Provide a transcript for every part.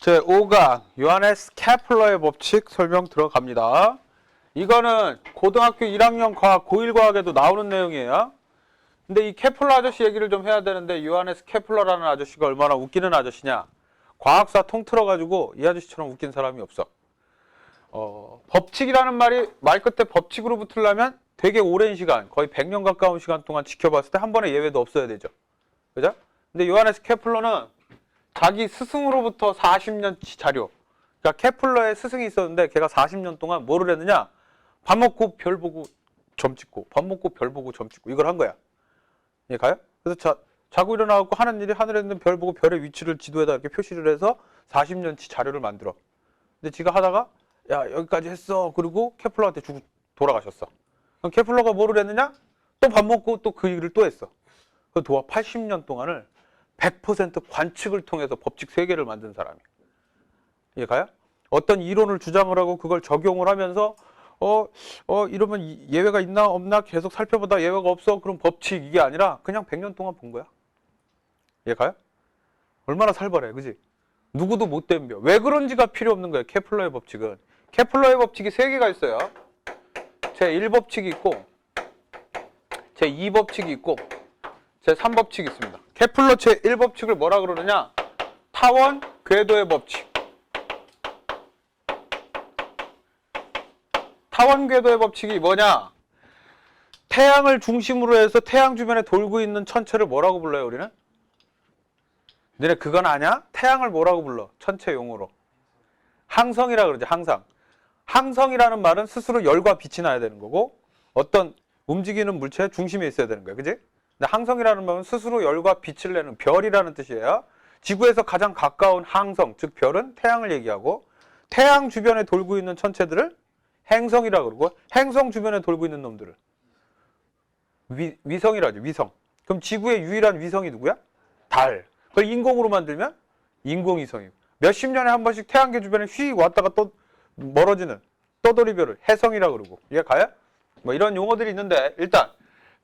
제5강 요하네스 케플러의 법칙 설명 들어갑니다. 이거는 고등학교 1학년 과학 고1 과학에도 나오는 내용이에요. 근데 이 케플러 아저씨 얘기를 좀 해야 되는데 요하네스 케플러라는 아저씨가 얼마나 웃기는 아저씨냐. 과학사 통틀어가지고 이 아저씨처럼 웃긴 사람이 없어. 법칙이라는 말이 말 끝에 법칙으로 붙으려면 되게 오랜 시간, 거의 100년 가까운 시간 동안 지켜봤을 때 한 번의 예외도 없어야 되죠. 그죠? 근데 요하네스 케플러는 자기 스승으로부터 40년치 자료. 그러니까 케플러의 스승이 있었는데 걔가 40년 동안 뭐를 했느냐? 밥 먹고 별 보고 점 찍고, 밥 먹고 별 보고 점 찍고 이걸 한 거야. 이해 가요? 그래서 자고 일어나고 하는 일이 하늘에 있는 별 보고 별의 위치를 지도에다 이렇게 표시를 해서 40년치 자료를 만들어. 근데 지가 하다가 야 여기까지 했어. 그리고 케플러한테 주고 돌아가셨어. 그럼 케플러가 뭐를 했느냐? 또 밥 먹고 또 그 일을 또 했어. 그 도합 80년 동안을 100% 관측을 통해서 법칙 3개를 만든 사람이에요. 이해 가요? 어떤 이론을 주장을 하고 그걸 적용을 하면서 이러면 예외가 있나 없나 계속 살펴보다 예외가 없어. 그럼 법칙 이게 아니라 그냥 100년 동안 본 거야. 이해 가요? 얼마나 살벌해. 그지? 누구도 못 덤벼. 왜 그런지가 필요 없는 거예요. 케플러의 법칙은. 케플러의 법칙이 3개가 있어요. 제1법칙이 있고 제2법칙이 있고 제3법칙이 있습니다. 케플러 제1법칙을 뭐라 그러느냐? 타원 궤도의 법칙. 타원 궤도의 법칙이 뭐냐? 태양을 중심으로 해서 태양 주변에 돌고 있는 천체를 뭐라고 불러요, 우리는? 너네 그건 아냐? 태양을 뭐라고 불러? 천체 용어로. 항성이라 그러지, 항상. 항성이라는 말은 스스로 열과 빛이 나야 되는 거고 어떤 움직이는 물체의 중심에 있어야 되는 거야. 그지? 근데 항성이라는 말은 스스로 열과 빛을 내는 별이라는 뜻이에요. 지구에서 가장 가까운 항성, 즉 별은 태양을 얘기하고 태양 주변에 돌고 있는 천체들을 행성이라고 그러고 행성 주변에 돌고 있는 놈들을 위성이라 하죠. 위성. 그럼 지구의 유일한 위성이 누구야? 달. 그걸 인공으로 만들면 인공위성이고 몇십 년에 한 번씩 태양계 주변에 휙 왔다가 또 멀어지는 떠돌이별을 해성이라고 그러고 이해 가요? 뭐 이런 용어들이 있는데 일단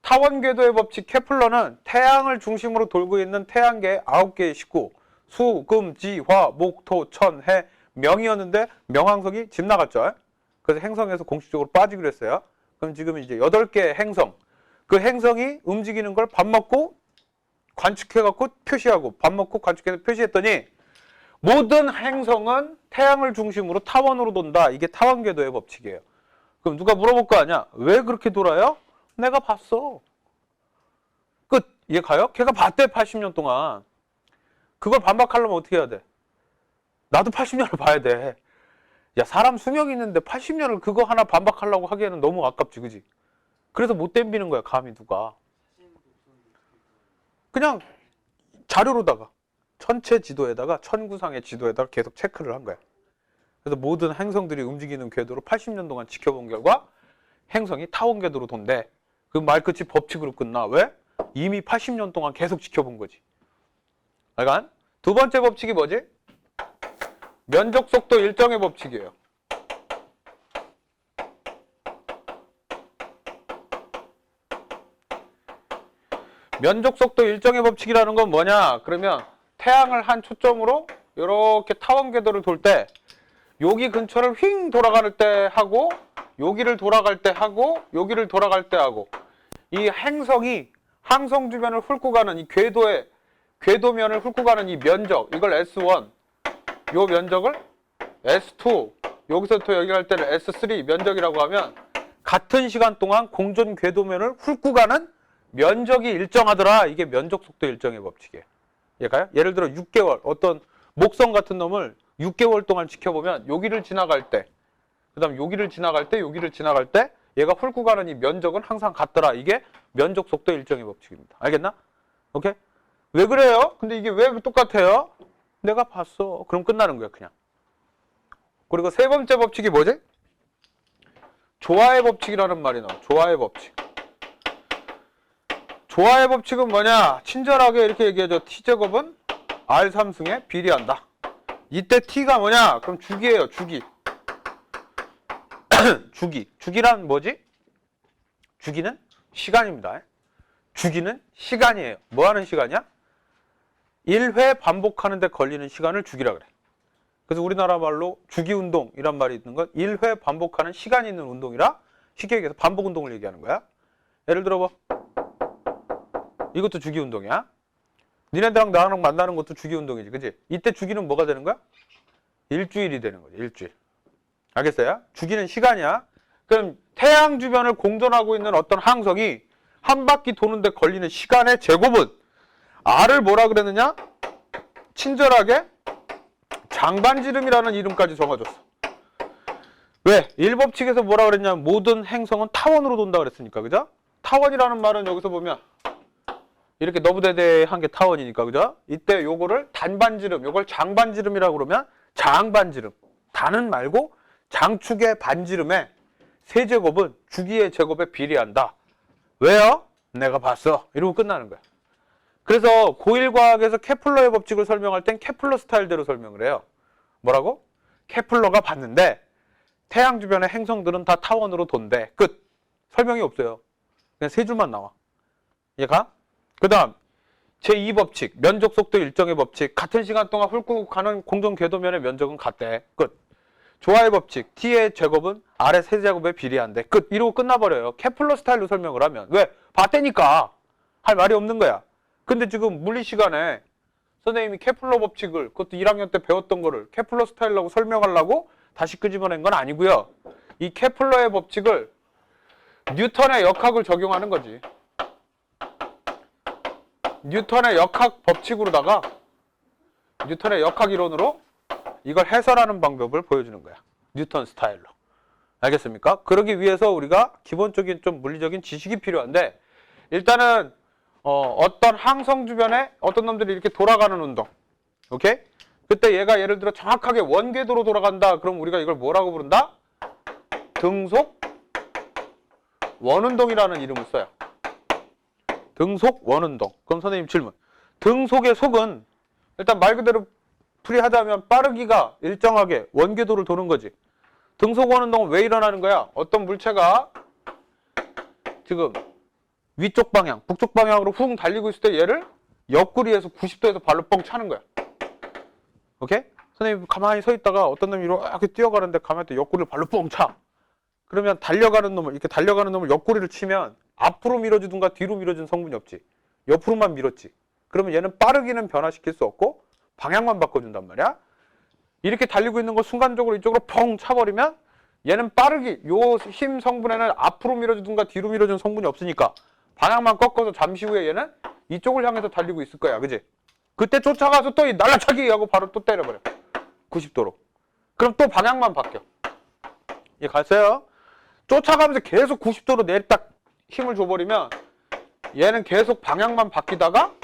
타원 궤도의 법칙 케플러는 태양을 중심으로 돌고 있는 태양계 9개의 식구 수, 금, 지, 화, 목, 토, 천, 해, 명이었는데 명왕성이 집 나갔죠. 그래서 행성에서 공식적으로 빠지기로 했어요. 그럼 지금 이제 8개의 행성 그 행성이 움직이는 걸 밥 먹고 관측해갖고 표시하고 밥 먹고 관측해서 표시했더니 모든 행성은 태양을 중심으로 타원으로 돈다. 이게 타원 궤도의 법칙이에요. 그럼 누가 물어볼 거 아니야? 왜 그렇게 돌아요? 내가 봤어. 끝. 이해 가요? 걔가 봤대 80년 동안. 그걸 반박하려면 어떻게 해야 돼? 나도 80년을 봐야 돼. 야 사람 수명이 있는데 80년을 그거 하나 반박하려고 하기에는 너무 아깝지. 그지? 그래서 못 덤비는 거야. 감히 누가. 그냥 자료로다가 천체 지도에다가 천구상의 지도에다가 계속 체크를 한 거야. 그래서 모든 행성들이 움직이는 궤도로 80년 동안 지켜본 결과 행성이 타원 궤도로 돈대. 그 말 끝이 법칙으로 끝나. 왜? 이미 80년 동안 계속 지켜본 거지. 약간 두 번째 법칙이 뭐지? 면적 속도 일정의 법칙이에요. 면적 속도 일정의 법칙이라는 건 뭐냐? 그러면 태양을 한 초점으로 이렇게 타원 궤도를 돌 때 여기 근처를 휙 돌아갈 때 하고 여기를 돌아갈 때 하고 여기를 돌아갈 때 하고 이 행성이 항성 주변을 훑고 가는 이 궤도면을 훑고 가는 이 면적 이걸 S1 요 면적을 S2 여기서부터 여기 갈 때를 S3 면적이라고 하면 같은 시간 동안 공전 궤도면을 훑고 가는 면적이 일정하더라. 이게 면적 속도 일정의 법칙이에요. 얘가요? 예를 들어 6개월 어떤 목성 같은 놈을 6개월 동안 지켜보면 여기를 지나갈 때 그 다음 여기를 지나갈 때 여기를 지나갈 때 얘가 훑고 가는 이 면적은 항상 같더라. 이게 면적 속도 일정의 법칙입니다. 알겠나? 오케이? 왜 그래요? 근데 이게 왜 똑같아요? 내가 봤어. 그럼 끝나는 거야 그냥. 그리고 세 번째 법칙이 뭐지? 조화의 법칙이라는 말이 나와. 조화의 법칙. 조화의 법칙은 뭐냐? 친절하게 이렇게 얘기하죠. T제곱은 R3승에 비례한다. 이때 T가 뭐냐? 그럼 주기예요. 주기. 주기란 뭐지? 주기는 시간입니다. 주기는 시간이에요. 뭐 하는 시간이야? 1회 반복하는 데 걸리는 시간을 주기라 그래. 그래서 우리나라 말로 주기운동이란 말이 있는 건 1회 반복하는 시간이 있는 운동이라 쉽게 얘기해서 반복 운동을 얘기하는 거야. 예를 들어 뭐 이것도 주기운동이야. 니네들랑 나랑 만나는 것도 주기운동이지, 그지? 이때 주기는 뭐가 되는 거야? 일주일이 되는 거지, 일주일. 알겠어요? 주기는 시간이야. 그럼 태양 주변을 공전하고 있는 어떤 항성이 한 바퀴 도는데 걸리는 시간의 제곱은 R을 뭐라 그랬느냐? 친절하게 장반지름이라는 이름까지 정해줬어. 왜? 일법칙에서 뭐라 그랬냐면 모든 행성은 타원으로 돈다 그랬으니까, 그죠? 타원이라는 말은 여기서 보면 이렇게 너부대대한 게 타원이니까, 그죠? 이때 요거를 단반지름, 요걸 장반지름이라고 그러면 장반지름. 단은 말고 장축의 반지름의 세제곱은 주기의 제곱에 비례한다. 왜요? 내가 봤어. 이러고 끝나는 거야. 그래서 고1 과학에서 케플러의 법칙을 설명할 땐 케플러 스타일대로 설명을 해요. 뭐라고? 케플러가 봤는데 태양 주변의 행성들은 다 타원으로 돈대. 끝. 설명이 없어요. 그냥 세 줄만 나와. 이해가? 그 다음 제2법칙, 면적 속도 일정의 법칙. 같은 시간 동안 훑고 가는 공정 궤도면의 면적은 같대. 끝. 조화의 법칙, t의 제곱은 r의 세제곱에 비례한대. 끝. 이러고 끝나버려요. 케플러 스타일로 설명을 하면. 왜? 봤다니까. 할 말이 없는 거야. 근데 지금 물리 시간에 선생님이 케플러 법칙을, 그것도 1학년 때 배웠던 거를 케플러 스타일로 설명하려고 다시 끄집어낸 건 아니고요. 이 케플러의 법칙을 뉴턴의 역학을 적용하는 거지. 뉴턴의 역학 법칙으로다가 뉴턴의 역학 이론으로 이걸 해설하는 방법을 보여주는 거야. 뉴턴 스타일로. 알겠습니까? 그러기 위해서 우리가 기본적인 좀 물리적인 지식이 필요한데 일단은 어떤 항성 주변에 어떤 놈들이 이렇게 돌아가는 운동. 오케이? 그때 얘가 예를 들어 정확하게 원궤도로 돌아간다. 그럼 우리가 이걸 뭐라고 부른다? 등속 원운동이라는 이름을 써요. 등속 원운동. 그럼 선생님 질문. 등속의 속은 일단 말 그대로 풀이하자면 빠르기가 일정하게 원궤도를 도는 거지. 등속 원운동은 왜 일어나는 거야? 어떤 물체가 지금 위쪽 방향, 북쪽 방향으로 훅 달리고 있을 때 얘를 옆구리에서 90도에서 발로 뻥 차는 거야. 오케이? 선생님 가만히 서 있다가 어떤 놈이 이렇게 뛰어가는데 가만히 또 옆구리를 발로 뻥 차. 그러면 이렇게 달려가는 놈을 옆구리를 치면 앞으로 밀어주든가 뒤로 밀어준 성분이 없지. 옆으로만 밀었지. 그러면 얘는 빠르기는 변화시킬 수 없고 방향만 바꿔준단 말이야. 이렇게 달리고 있는 거 순간적으로 이쪽으로 펑 차버리면 얘는 빠르기, 요 힘 성분에는 앞으로 밀어주든가 뒤로 밀어준 성분이 없으니까 방향만 꺾어서 잠시 후에 얘는 이쪽을 향해서 달리고 있을 거야. 그지? 그때 쫓아가서 또 날라차기 하고 바로 또 때려버려. 90도로. 그럼 또 방향만 바뀌어. 얘 갔어요? 쫓아가면서 계속 90도로 내일 딱 힘을 줘버리면 얘는 계속 방향만 바뀌다가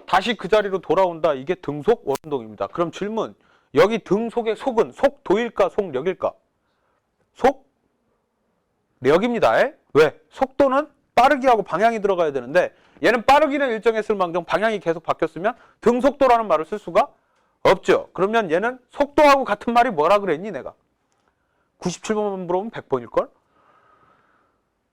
다시 그 자리로 돌아온다. 이게 등속 원운동입니다. 그럼 질문. 여기 등속의 속은 속도일까 속력일까? 속력입니다. 왜? 속도는 빠르기하고 방향이 들어가야 되는데 얘는 빠르기는 일정했을 망정 방향이 계속 바뀌었으면 등속도라는 말을 쓸 수가 없죠. 그러면 얘는 속도하고 같은 말이 뭐라 그랬니 내가? 97번만 물어보면 100번일걸?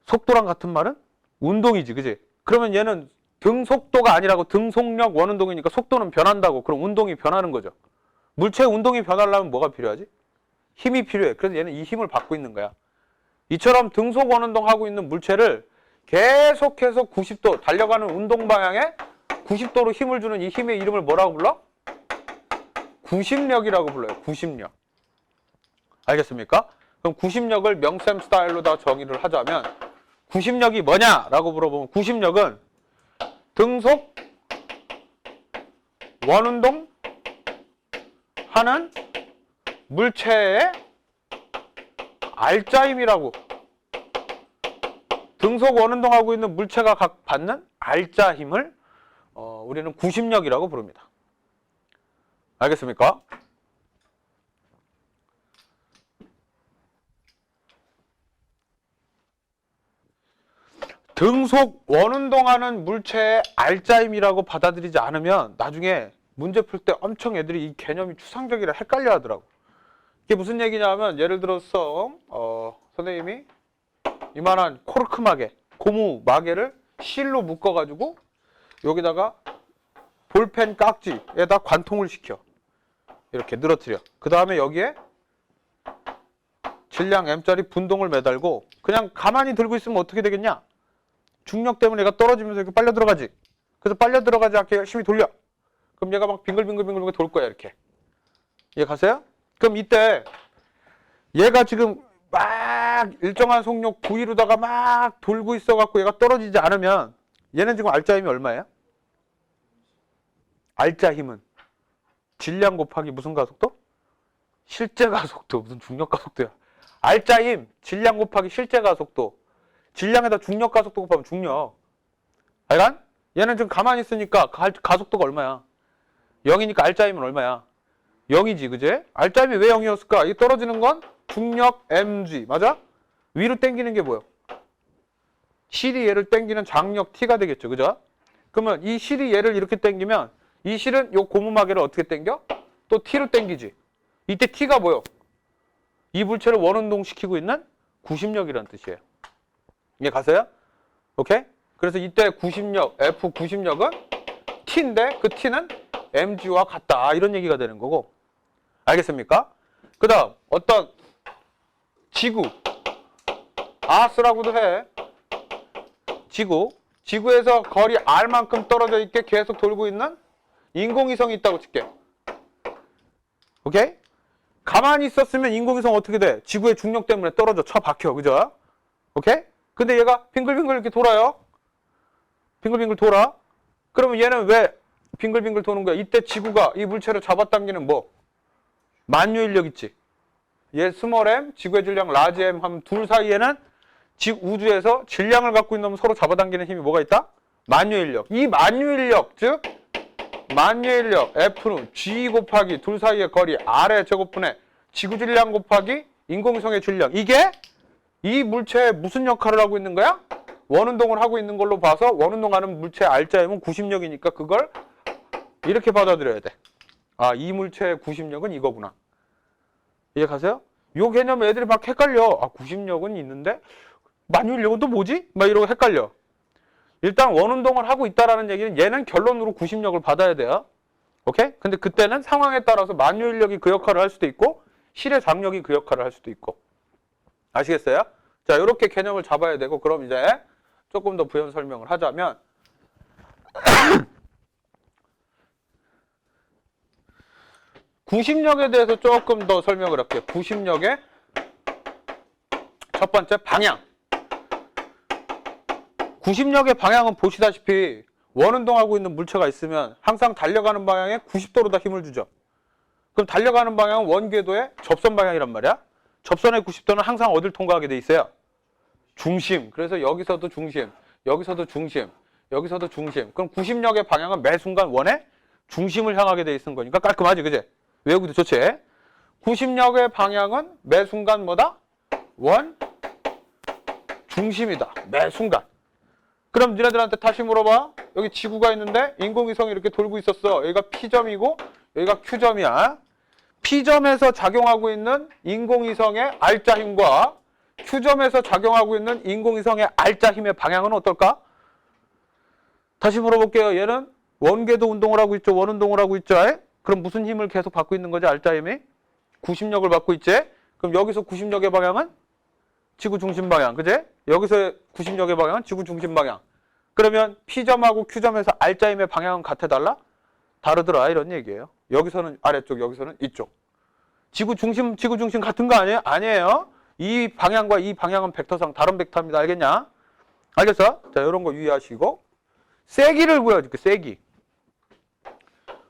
속도랑 같은 말은 운동이지, 그지? 그러면 얘는 등속도가 아니라고 등속력 원운동이니까 속도는 변한다고. 그럼 운동이 변하는 거죠. 물체의 운동이 변하려면 뭐가 필요하지? 힘이 필요해. 그래서 얘는 이 힘을 받고 있는 거야. 이처럼 등속 원운동하고 있는 물체를 계속해서 90도 달려가는 운동 방향에 90도로 힘을 주는 이 힘의 이름을 뭐라고 불러? 구심력이라고 불러요. 구심력. 알겠습니까? 그럼 구심력을 명쌤 스타일로 다 정의를 하자면 구심력이 뭐냐라고 물어보면 구심력은 등속 원운동 하는 물체의 알짜힘이라고. 등속 원운동하고 있는 물체가 각 받는 알짜힘을 우리는 구심력이라고 부릅니다. 알겠습니까? 등속 원운동하는 물체의 알짜힘이라고 받아들이지 않으면 나중에 문제 풀 때 엄청 애들이 이 개념이 추상적이라 헷갈려 하더라고. 이게 무슨 얘기냐면 예를 들어서 선생님이 이만한 코르크 마개, 고무 마개를 실로 묶어가지고 여기다가 볼펜 깍지에다 관통을 시켜. 이렇게 늘어뜨려. 그 다음에 여기에 질량 m짜리 분동을 매달고 그냥 가만히 들고 있으면 어떻게 되겠냐? 중력 때문에 얘가 떨어지면서 이렇게 빨려 들어가지. 그래서 빨려 들어가지 않게 열심히 돌려. 그럼 얘가 막 빙글빙글빙글 돌 거야, 이렇게. 이해 가세요? 그럼 이때 얘가 지금 막 일정한 속력 V로다가 막 돌고 있어갖고 얘가 떨어지지 않으면 얘는 지금 알짜 힘이 얼마예요? 알짜 힘은 질량 곱하기 무슨 가속도? 실제 가속도. 무슨 중력 가속도야. 알짜 힘, 질량 곱하기 실제 가속도. 질량에다 중력 가속도 곱하면 중력. 알간? 얘는 지금 가만히 있으니까 가속도가 얼마야? 0이니까 알짜 힘은 얼마야? 0이지, 그제? 알짜 힘이 왜 0이었을까? 이 떨어지는 건 중력 mg, 맞아? 위로 당기는 게 뭐야? 실이 얘를 당기는 장력 t가 되겠죠, 그죠? 그러면 이 실이 얘를 이렇게 당기면 이 실은 요 고무마개를 어떻게 당겨? 또 t로 당기지. 이때 t가 뭐요? 이 물체를 원운동 시키고 있는 구심력이라는 뜻이에요. 이해 가세요? 오케이? 그래서 이때 구심력, F 구심력은 t인데 그 t는 mg와 같다. 이런 얘기가 되는 거고. 알겠습니까? 그 다음 어떤 지구, 아스라고도 해. 지구에서 거리 r만큼 떨어져 있게 계속 돌고 있는 인공위성이 있다고 칠게. 오케이? 가만히 있었으면 인공위성 어떻게 돼? 지구의 중력 때문에 떨어져 쳐박혀, 그죠? 오케이? 근데 얘가 빙글빙글 이렇게 돌아요. 빙글빙글 돌아. 그러면 얘는 왜 빙글빙글 도는 거야? 이때 지구가 이 물체를 잡아당기는 뭐? 만유인력 있지. 얘 스몰 m, 지구의 질량 라지 m 하면 둘 사이에는 우주에서 질량을 갖고 있는 놈 서로 잡아당기는 힘이 뭐가 있다? 만유인력. 이 만유인력, 즉 만유인력 F는 G 곱하기 둘 사이의 거리 R의 제곱분의 지구 질량 곱하기 인공위성의 질량. 이게 이 물체에 무슨 역할을 하고 있는 거야? 원운동을 하고 있는 걸로 봐서 원운동하는 물체 알짜임은 구심력이니까 그걸 이렇게 받아들여야 돼. 아, 이 물체의 구심력은 이거구나. 이해 가세요? 요 개념 애들이 막 헷갈려. 아, 구심력은 있는데 만유인력은 또 뭐지? 막 이러고 헷갈려. 일단 원운동을 하고 있다라는 얘기는 얘는 결론으로 구심력을 받아야 돼요. 오케이? 근데 그때는 상황에 따라서 만유인력이 그 역할을 할 수도 있고 실의 장력이 그 역할을 할 수도 있고. 아시겠어요? 자, 이렇게 개념을 잡아야 되고 그럼 이제 조금 더 부연 설명을 하자면 구심력에 대해서 조금 더 설명을 할게요. 구심력의 첫 번째 방향. 구심력의 방향은 보시다시피 원운동하고 있는 물체가 있으면 항상 달려가는 방향에 90도로 다 힘을 주죠. 그럼 달려가는 방향은 원궤도의 접선 방향이란 말이야. 접선의 90도는 항상 어딜 통과하게 돼 있어요? 중심. 그래서 여기서도 중심, 여기서도 중심, 여기서도 중심. 그럼 구심력의 방향은 매 순간 원의 중심을 향하게 돼 있는 거니까 깔끔하지, 그제? 외우기도 좋지? 구심력의 방향은 매 순간 뭐다? 원 중심이다. 매 순간. 그럼 니네들한테 다시 물어봐. 여기 지구가 있는데 인공위성이 이렇게 돌고 있었어. 여기가 P점이고 여기가 Q점이야. P점에서 작용하고 있는 인공위성의 알짜 힘과 Q점에서 작용하고 있는 인공위성의 알짜 힘의 방향은 어떨까? 다시 물어볼게요. 얘는 원궤도 운동을 하고 있죠. 원운동을 하고 있죠. 그럼 무슨 힘을 계속 받고 있는 거지? 알짜 힘이? 구심력을 받고 있지? 그럼 여기서 구심력의 방향은? 지구 중심 방향. 그제? 여기서 구심력의 방향은 지구 중심 방향. 그러면 P점하고 Q점에서 알짜 힘의 방향은 같아 달라? 다르더라. 이런 얘기예요. 여기서는 아래쪽, 여기서는 이쪽. 지구 중심 같은 거 아니에요? 아니에요. 이 방향과 이 방향은 벡터상 다른 벡터입니다. 알겠냐? 알겠어? 자, 이런 거 유의하시고. 세기를 보여줄게, 세기.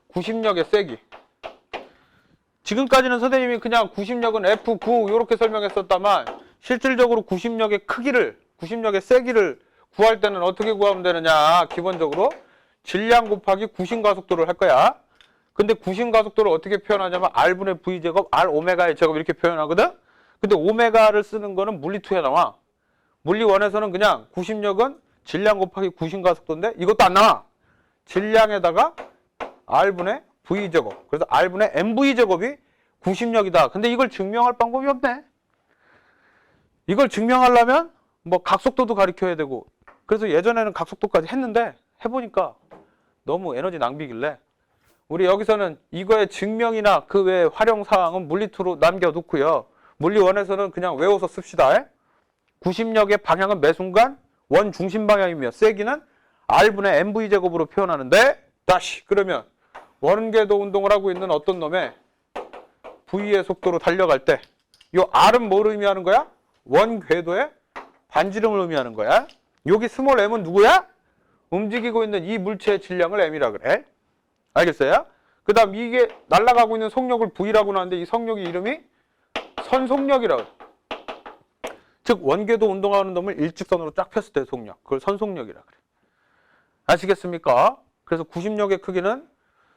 구심력의 세기. 지금까지는 선생님이 그냥 구심력은 F9 이렇게 설명했었다만 실질적으로 구심력의 크기를, 구심력의 세기를 구할 때는 어떻게 구하면 되느냐? 기본적으로 질량 곱하기 구심가속도를 할 거야. 근데 구심가속도를 어떻게 표현하냐면 R분의 V제곱, R 오메가의 제곱 이렇게 표현하거든? 근데 오메가를 쓰는 거는 물리2에 나와. 물리1에서는 그냥 구심력은 질량 곱하기 구심가속도인데 이것도 안 나와. 질량에다가 R분의 V제곱. 그래서 R분의 MV제곱이 구심력이다. 근데 이걸 증명할 방법이 없네. 이걸 증명하려면 뭐 각속도도 가르쳐야 되고. 그래서 예전에는 각속도까지 했는데 해보니까 너무 에너지 낭비길래 우리 여기서는 이거의 증명이나 그 외 활용사항은 물리투로 남겨놓고요. 물리원에서는 그냥 외워서 씁시다. 구심력의 방향은 매 순간 원 중심 방향이며 세기는 R분의 mv제곱으로 표현하는데 다시 그러면 원궤도 운동을 하고 있는 어떤 놈의 V의 속도로 달려갈 때 이 R은 뭘 의미하는 거야? 원궤도의 반지름을 의미하는 거야. 여기 스몰 m은 누구야? 움직이고 있는 이 물체의 질량을 m이라 그래. 알겠어요? 그 다음 이게 날아가고 있는 속력을 V라고 하는데 이 속력의 이름이 선속력이라고 그래. 즉 원궤도 운동하는 놈을 일직선으로 쫙 폈을 때 속력, 그걸 선속력이라 그래. 아시겠습니까? 그래서 구심력의 크기는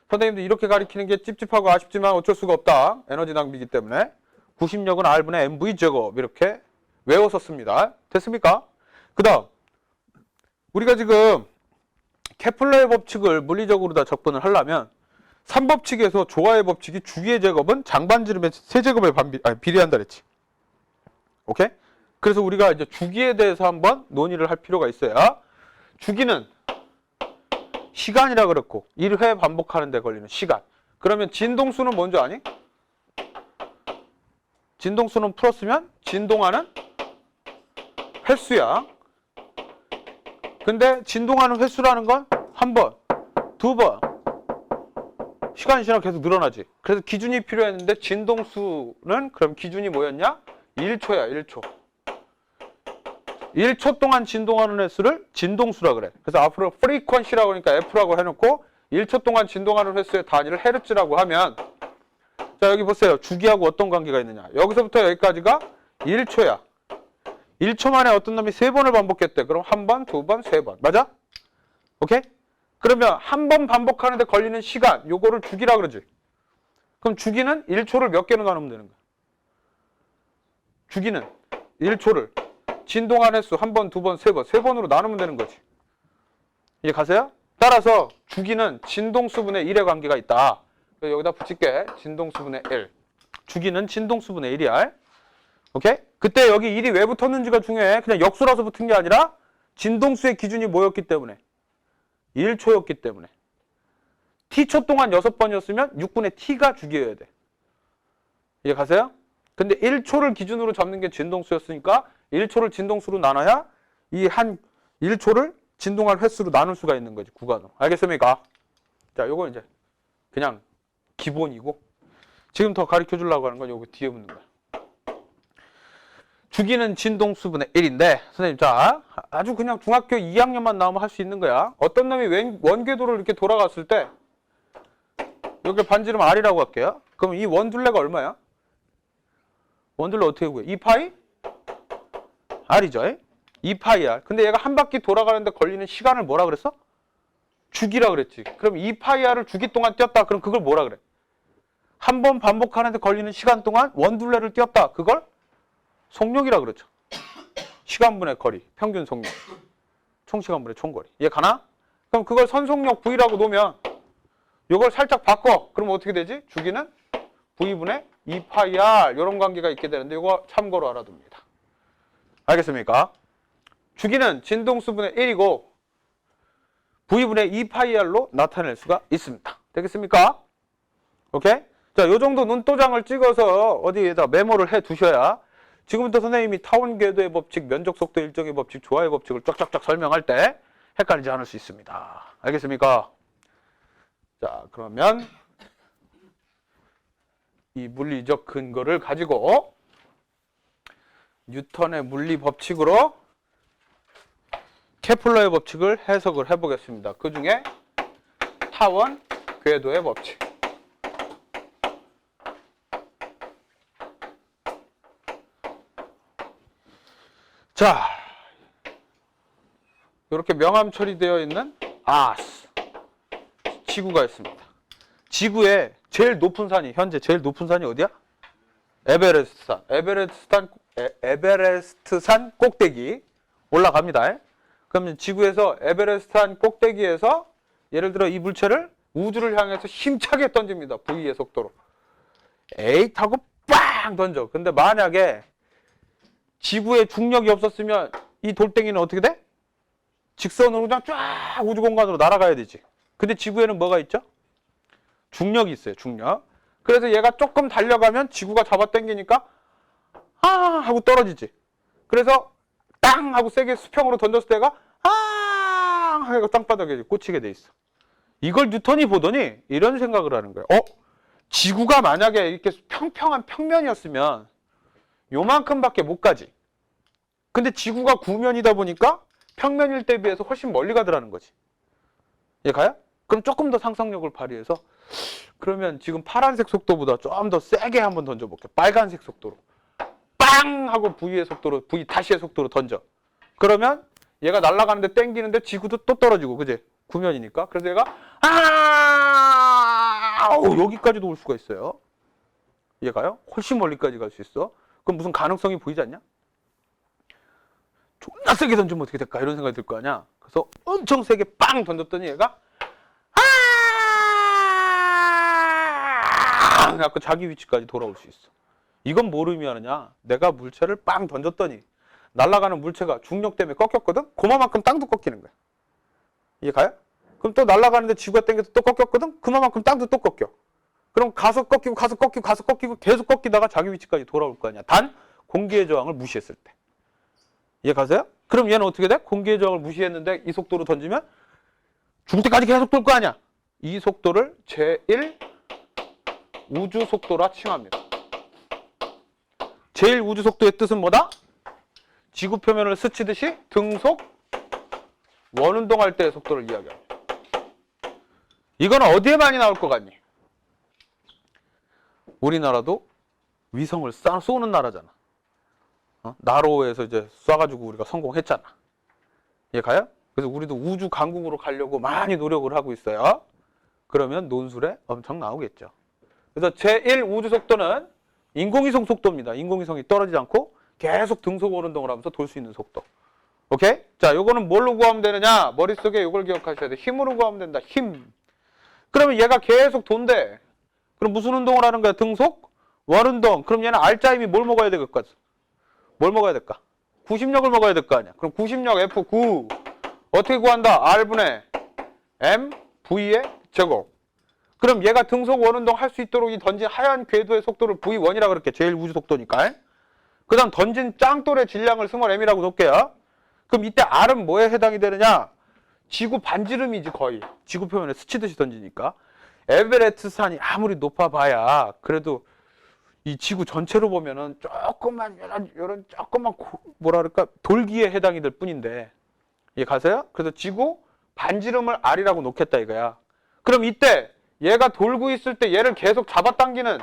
선생님도 이렇게 가리키는 게 찝찝하고 아쉽지만 어쩔 수가 없다. 에너지 낭비이기 때문에 구심력은 R분의 mv제곱 이렇게 외워서 씁니다. 됐습니까? 그 다음 우리가 지금 케플러의 법칙을 물리적으로 다 접근을 하려면 3법칙에서 조화의 법칙이 주기의 제곱은 장반지름의 세제곱에 비례한다 그랬지. 오케이? 그래서 우리가 이제 주기에 대해서 한번 논의를 할 필요가 있어요. 주기는 시간이라 그랬고 1회 반복하는 데 걸리는 시간. 그러면 진동수는 뭔지 아니? 진동수는 풀었으면 진동하는 횟수야. 근데 진동하는 횟수라는 건 한 번, 두 번 시간이 지나면 계속 늘어나지. 그래서 기준이 필요했는데 진동수는 그럼 기준이 뭐였냐? 1초야 1초. 1초 동안 진동하는 횟수를 진동수라 그래. 그래서 앞으로 프리퀀시라고 하니까 F라고 해놓고 1초 동안 진동하는 횟수의 단위를 헤르츠라고 하면 자 여기 보세요. 주기하고 어떤 관계가 있느냐. 여기서부터 여기까지가 1초야. 1초 만에 어떤 놈이 3번을 반복했대. 그럼 한 번, 두 번, 세 번. 맞아? 오케이? 그러면 한 번 반복하는데 걸리는 시간 요거를 주기라 그러지. 그럼 주기는 1초를 몇 개로 나누면 되는 거야. 주기는 1초를 진동한 횟수 한 번, 두 번, 세 번, 세 번으로 나누면 되는 거지. 이해 가세요? 따라서 주기는 진동수분의 1의 관계가 있다. 여기다 붙일게. 진동수분의 1. 주기는 진동수분의 1이야. 오케이? 그때 여기 1이 왜 붙었는지가 중요해. 그냥 역수라서 붙은 게 아니라 진동수의 기준이 뭐였기 때문에? 1초였기 때문에. t초 동안 6번이었으면 6분의 t가 주기여야 돼. 이해 가세요? 근데 1초를 기준으로 잡는 게 진동수였으니까 1초를 진동수로 나눠야 이 한 1초를 진동할 횟수로 나눌 수가 있는 거지, 구간으로. 알겠습니까? 자, 요거 이제 그냥 기본이고 지금 더 가르쳐 주려고 하는 건 요거 뒤에 붙는 거야. 주기는 진동수분의 1인데 선생님 자 아주 그냥 중학교 2학년만 나오면 할 수 있는 거야. 어떤 놈이 원궤도를 이렇게 돌아갔을 때 여기 반지름 R이라고 할게요. 그럼 이 원둘레가 얼마야? 원둘레 어떻게 구해? 2파이? R이죠. 2파이 R. 근데 얘가 한 바퀴 돌아가는데 걸리는 시간을 뭐라 그랬어? 주기라 그랬지. 그럼 2파이 R을 주기 동안 뛰었다. 그럼 그걸 뭐라 그래? 한 번 반복하는데 걸리는 시간 동안 원둘레를 뛰었다. 그걸 속력이라 그러죠. 시간분의 거리, 평균 속력. 총시간분의 총거리. 이해 가나? 그럼 그걸 선속력 V라고 놓으면 이걸 살짝 바꿔. 그럼 어떻게 되지? 주기는 V분의 2파이 R 이런 관계가 있게 되는데 이거 참고로 알아둡니다. 알겠습니까? 주기는 진동수분의 1이고 V분의 2파이 R로 나타낼 수가 있습니다. 되겠습니까? 오케이? 자, 요 정도 눈도장을 찍어서 어디에다 메모를 해 두셔야 지금부터 선생님이 타원궤도의 법칙, 면적속도 일정의 법칙, 조화의 법칙을 쫙쫙쫙 설명할 때 헷갈리지 않을 수 있습니다. 알겠습니까? 자, 그러면 이 물리적 근거를 가지고 뉴턴의 물리 법칙으로 케플러의 법칙을 해석을 해보겠습니다. 그 중에 타원 궤도의 법칙. 자, 이렇게 명암 처리되어 있는 아스 지구가 있습니다. 지구의 제일 높은 산이 현재 제일 높은 산이 어디야? 에베레스트산. 에베레스트산 꼭대기 올라갑니다. 그러면 지구에서 에베레스트산 꼭대기에서 예를 들어 이 물체를 우주를 향해서 힘차게 던집니다. V의 속도로. 에잇 하고 빵 던져. 근데 만약에 지구에 중력이 없었으면 이 돌덩이는 어떻게 돼? 직선으로 그냥 쫙 우주 공간으로 날아가야 되지. 근데 지구에는 뭐가 있죠? 중력이 있어요. 중력. 그래서 얘가 조금 달려가면 지구가 잡아당기니까 아 하고 떨어지지. 그래서 땅 하고 세게 수평으로 던졌을 때가 아 하고 땅바닥에 꽂히게 돼 있어. 이걸 뉴턴이 보더니 이런 생각을 하는 거예요. 지구가 만약에 이렇게 평평한 평면이었으면 요만큼밖에 못 가지. 근데 지구가 구면이다 보니까 평면일 때 비해서 훨씬 멀리 가더라는 거지. 얘 가요? 그럼 조금 더 상상력을 발휘해서 그러면 지금 파란색 속도보다 좀 더 세게 한번 던져볼게요. 빨간색 속도로. 빵! 하고 V의 속도로, V 다시의 속도로 던져. 그러면 얘가 날아가는데 땡기는데 지구도 또 떨어지고, 그지? 구면이니까. 그래서 얘가 여기까지도 올 수가 있어요. 얘가요? 훨씬 멀리까지 갈 수 있어. 그럼 무슨 가능성이 보이지 않냐? 존나 세게 던지면 어떻게 될까? 이런 생각이 들 거 아니야? 그래서 엄청 세게 빵 던졌더니 얘가 그래갖고 자기 위치까지 돌아올 수 있어. 이건 뭘 의미하느냐? 내가 물체를 빵 던졌더니 날아가는 물체가 중력 때문에 꺾였거든? 그만큼 땅도 꺾이는 거야. 이해 가요? 그럼 또 날아가는데 지구가 당겨서 또 꺾였거든? 그만큼 땅도 또 꺾여. 그럼 가서 꺾이고 가서 꺾이고 가서 꺾이고 계속 꺾이다가 자기 위치까지 돌아올 거 아니야. 단 공기의 저항을 무시했을 때. 이해 가세요? 그럼 얘는 어떻게 돼? 공기의 저항을 무시했는데 이 속도로 던지면 죽을 때까지 계속 돌 거 아니야. 이 속도를 제1 우주 속도라 칭합니다. 제1 우주 속도의 뜻은 뭐다? 지구 표면을 스치듯이 등속 원운동할 때의 속도를 이야기합니다. 이건 어디에 많이 나올 것 같니? 우리나라도 위성을 쏘는 나라잖아. 나로에서 이제 쏴가지고 우리가 성공했잖아. 이해 가요? 그래서 우리도 우주 강국으로 가려고 많이 노력을 하고 있어요. 그러면 논술에 엄청 나오겠죠. 그래서 제1 우주 속도는 인공위성 속도입니다. 인공위성이 떨어지지 않고 계속 등속 원운동을 하면서 돌 수 있는 속도. 오케이? 자, 요거는 뭘로 구하면 되느냐? 머릿속에 요걸 기억하셔야 돼. 힘으로 구하면 된다. 힘. 그러면 얘가 계속 돈대. 그럼 무슨 운동을 하는 거야? 등속 원운동. 그럼 얘는 R자 힘이 뭘 먹어야 될까? 뭘 먹어야 될까? 구심력을 먹어야 될 거 아니야. 그럼 구심력 F9 어떻게 구한다? R분의 M V의 제곱. 그럼 얘가 등속 원운동 할 수 있도록 이 던진 하얀 궤도의 속도를 V1이라고 그럴게. 제일 우주 속도니까. 그 다음 던진 짱돌의 질량을 스몰 m이라고 놓을게요. 그럼 이때 R은 뭐에 해당이 되느냐? 지구 반지름이지 거의. 지구 표면에 스치듯이 던지니까. 에베레스트산이 아무리 높아봐야 그래도 이 지구 전체로 보면은 조금만 이런 조금만 뭐라 그럴까 돌기에 해당이 될 뿐인데 이해 가세요? 그래서 지구 반지름을 R이라고 놓겠다 이거야. 그럼 이때 얘가 돌고 있을 때 얘를 계속 잡아당기는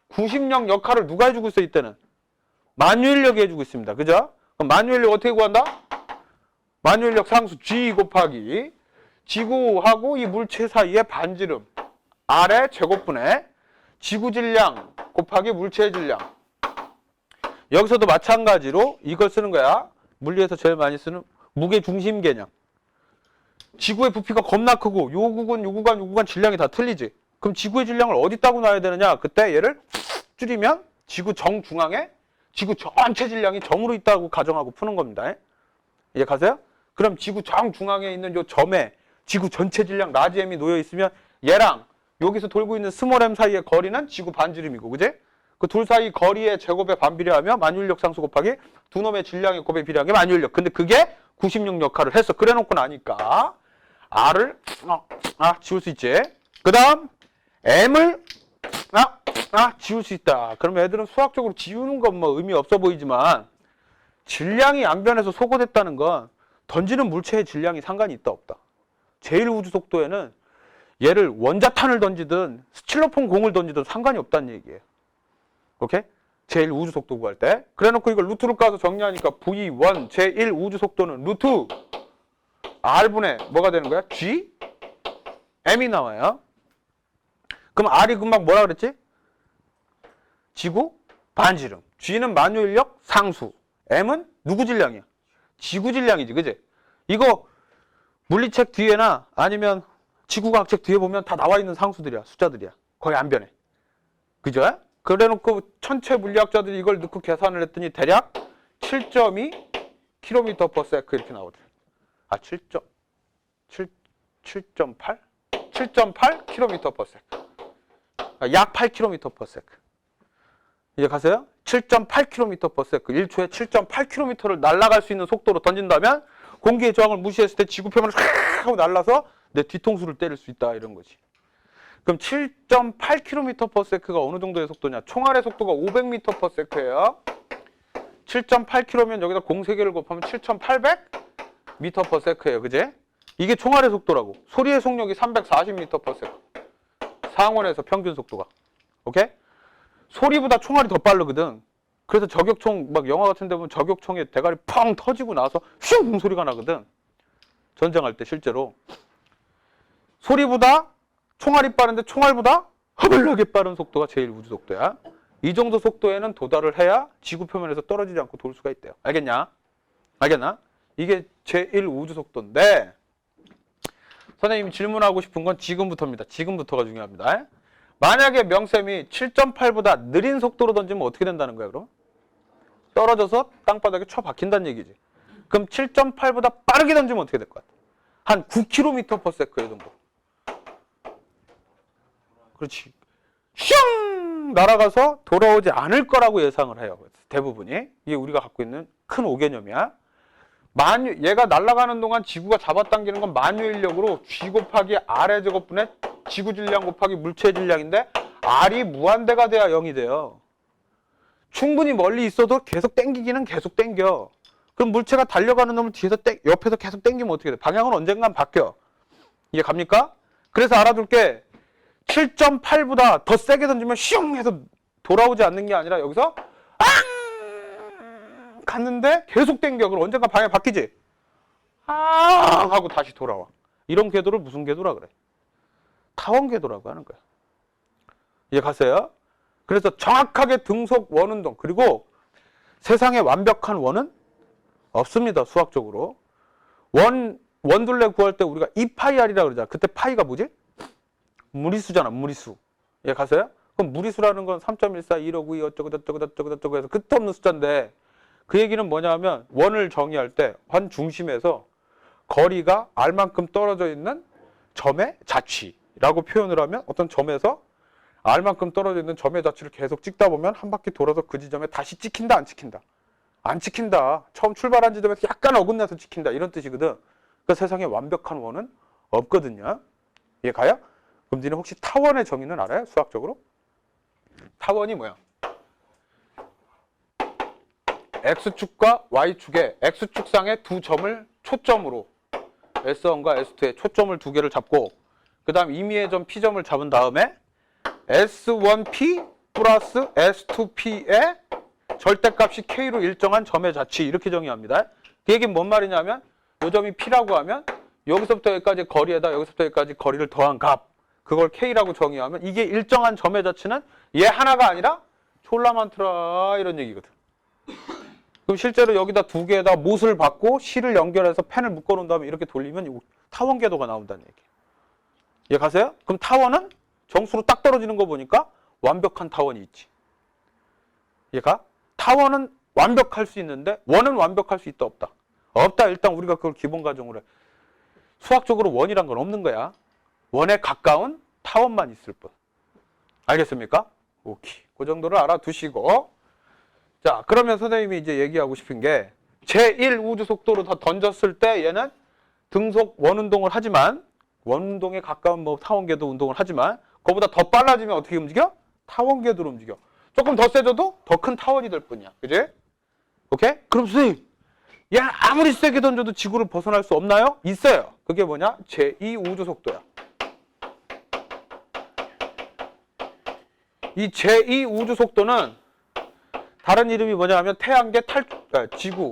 구심력 역할을 누가 해주고 있어 이때는? 만유인력이 해주고 있습니다. 그죠? 그럼 만유인력 어떻게 구한다? 만유인력 상수 G 곱하기 지구하고 이 물체 사이의 반지름 R의 제곱분의 지구 질량 곱하기 물체의 질량. 여기서도 마찬가지로 이걸 쓰는 거야. 물리에서 제일 많이 쓰는 무게 중심 개념. 지구의 부피가 겁나 크고 요 구간 질량이 다 틀리지. 그럼 지구의 질량을 어디다고 놔야 되느냐? 그때 얘를 줄이면 지구 정중앙에 지구 전체 질량이 점으로 있다고 가정하고 푸는 겁니다. 이해 가세요? 그럼 지구 정중앙에 있는 요 점에 지구 전체 질량 라지 m이 놓여 있으면 얘랑 여기서 돌고 있는 스몰 m 사이의 거리는 지구 반지름이고, 그지? 그 둘 사이 거리의 제곱에 반비례하며 만유인력 상수 곱하기 두 놈의 질량의 곱에 비례한 게 만유인력. 근데 그게 구심력 역할을 했어. 그래 놓고 나니까 R을 지울 수 있지. 그 다음 M을 지울 수 있다. 그럼 애들은 수학적으로 지우는 건 뭐 의미 없어 보이지만 질량이 양변해서 소거됐다는 건 던지는 물체의 질량이 상관이 있다 없다. 제1우주 속도에는 얘를 원자탄을 던지든 스틸로폼 공을 던지든 상관이 없다는 얘기예요. 오케이? 제1우주 속도 구할 때. 그래 놓고 이걸 루트를 까서 정리하니까 V1 제1우주 속도는 루트 R분의 뭐가 되는 거야? G? M이 나와요. 그럼 R이 금방 뭐라 그랬지? 지구 반지름. G는 만유인력 상수. M은 누구 질량이야? 지구 질량이지, 그지? 이거 물리책 뒤에나 아니면 지구과학책 뒤에 보면 다 나와 있는 상수들이야, 숫자들이야. 거의 안 변해. 그죠? 그래 놓고 천체 물리학자들이 이걸 넣고 계산을 했더니 대략 7.2 km/s 이렇게 나오더래. 7.8? 7.8 km/s. 약 8km/s. 이제 가세요? 7.8km/s. 1초에 7.8km를 날아갈 수 있는 속도로 던진다면 공기의 저항을 무시했을 때 지구 표면을 싹 하고 날라서 내 뒤통수를 때릴 수 있다 이런 거지. 그럼 7.8km/s가 어느 정도의 속도냐? 총알의 속도가 500m/s예요. 7.8km면 여기다 공 3개를 곱하면 7,800m/s예요. 그제? 이게 총알의 속도라고. 소리의 속력이 340m/s. 상온에서 평균 속도가. 오케이? 소리보다 총알이 더 빠르거든. 그래서 저격총 막 영화 같은 데 보면 저격총에 대가리 펑 터지고 나서 슝 소리가 나거든. 전쟁할 때 실제로. 소리보다 총알이 빠른데 총알보다 허벌나게 빠른 속도가 제일 우주 속도야. 이 정도 속도에는 도달을 해야 지구 표면에서 떨어지지 않고 돌 수가 있대요. 알겠냐? 알겠나? 이게 제1 우주 속도인데 선생님이 질문하고 싶은 건 지금부터입니다. 지금부터가 중요합니다. 만약에 명쌤이 7.8보다 느린 속도로 던지면 어떻게 된다는 거야, 그럼? 떨어져서 땅바닥에 쳐 박힌다는 얘기지. 그럼 7.8보다 빠르게 던지면 어떻게 될 것 같아? 한 9km/s 정도. 그렇지. 슝! 날아가서 돌아오지 않을 거라고 예상을 해요. 대부분이. 이게 우리가 갖고 있는 큰 오개념이야. 얘가 날아가는 동안 지구가 잡아당기는 건 만유인력으로 G 곱하기 R의 제곱분의 지구 질량 곱하기 물체 질량인데 R이 무한대가 돼야 0이 돼요. 충분히 멀리 있어도 계속 당기기는 계속 당겨. 그럼 물체가 달려가는 놈을 뒤에서 옆에서 계속 당기면 어떻게 돼? 방향은 언젠간 바뀌어. 이해 갑니까? 그래서 알아둘게 7.8보다 더 세게 던지면 슝 해서 돌아오지 않는 게 아니라 여기서 앙 갔는데 계속 당겨. 그럼 언젠가 방향 바뀌지? 앙 하고 다시 돌아와. 이런 궤도를 무슨 궤도라 그래? 타원 궤도라고 하는 거야. 이해 가세요? 그래서 정확하게 등속 원운동 그리고 세상에 완벽한 원은 없습니다. 수학적으로. 원둘레 구할 때 우리가 2파이R이라고 그러잖아. 그때 파이가 뭐지? 무리수잖아. 무리수. 이해 가세요? 그럼 무리수라는 건 3.14, 159, 2 어쩌고 해서 끝없는 숫자인데 그 얘기는 뭐냐면 원을 정의할 때 한 중심에서 거리가 R만큼 떨어져 있는 점의 자취라고 표현을 하면 어떤 점에서 R만큼 떨어져 있는 점의 자취를 계속 찍다 보면 한 바퀴 돌아서 그 지점에 다시 찍힌다 안 찍힌다? 안 찍힌다. 처음 출발한 지점에서 약간 어긋나서 찍힌다. 이런 뜻이거든. 그 세상에 완벽한 원은 없거든요. 이해 가요? 그럼 니는 혹시 타원의 정의는 알아요? 수학적으로? 타원이 뭐야? X축과 Y축에 X축상의 두 점을 초점으로 S1과 S2에 초점을 두 개를 잡고 그 다음 임의의 점 P점을 잡은 다음에 S1P 플러스 S2P의 절대값이 K로 일정한 점의 자취 이렇게 정의합니다. 그 얘기는 뭔 말이냐면 이 점이 P라고 하면 여기서부터 여기까지 거리에다 여기서부터 여기까지 거리를 더한 값 그걸 K라고 정의하면 이게 일정한 점의 자취는 얘 하나가 아니라 졸라 많더라 이런 얘기거든. 그럼 실제로 여기다 두 개에다 못을 받고 실을 연결해서 펜을 묶어놓은 다음에 이렇게 돌리면 타원 궤도가 나온다는 얘기예요. 이해 가세요? 그럼 타원은 정수로 딱 떨어지는 거 보니까 완벽한 타원이 있지. 이해가? 타원은 완벽할 수 있는데 원은 완벽할 수 있다 없다? 없다. 일단 우리가 그걸 기본 가정으로 해. 수학적으로 원이란 건 없는 거야. 원에 가까운 타원만 있을 뿐. 알겠습니까? 오케이. 그 정도를 알아두시고 자 그러면 선생님이 이제 얘기하고 싶은 게 제1 우주 속도로 더 던졌을 때 얘는 등속 원운동을 하지만 원운동에 가까운 뭐 타원궤도 운동을 하지만 그거보다 더 빨라지면 어떻게 움직여? 타원궤도로 움직여. 조금 더 세져도 더 큰 타원이 될 뿐이야. 그지? 오케이? 그럼 선생님 얘는 아무리 세게 던져도 지구를 벗어날 수 없나요? 있어요. 그게 뭐냐? 제2 우주 속도야. 이 제2 우주 속도는 다른 이름이 뭐냐 하면 태양계 지구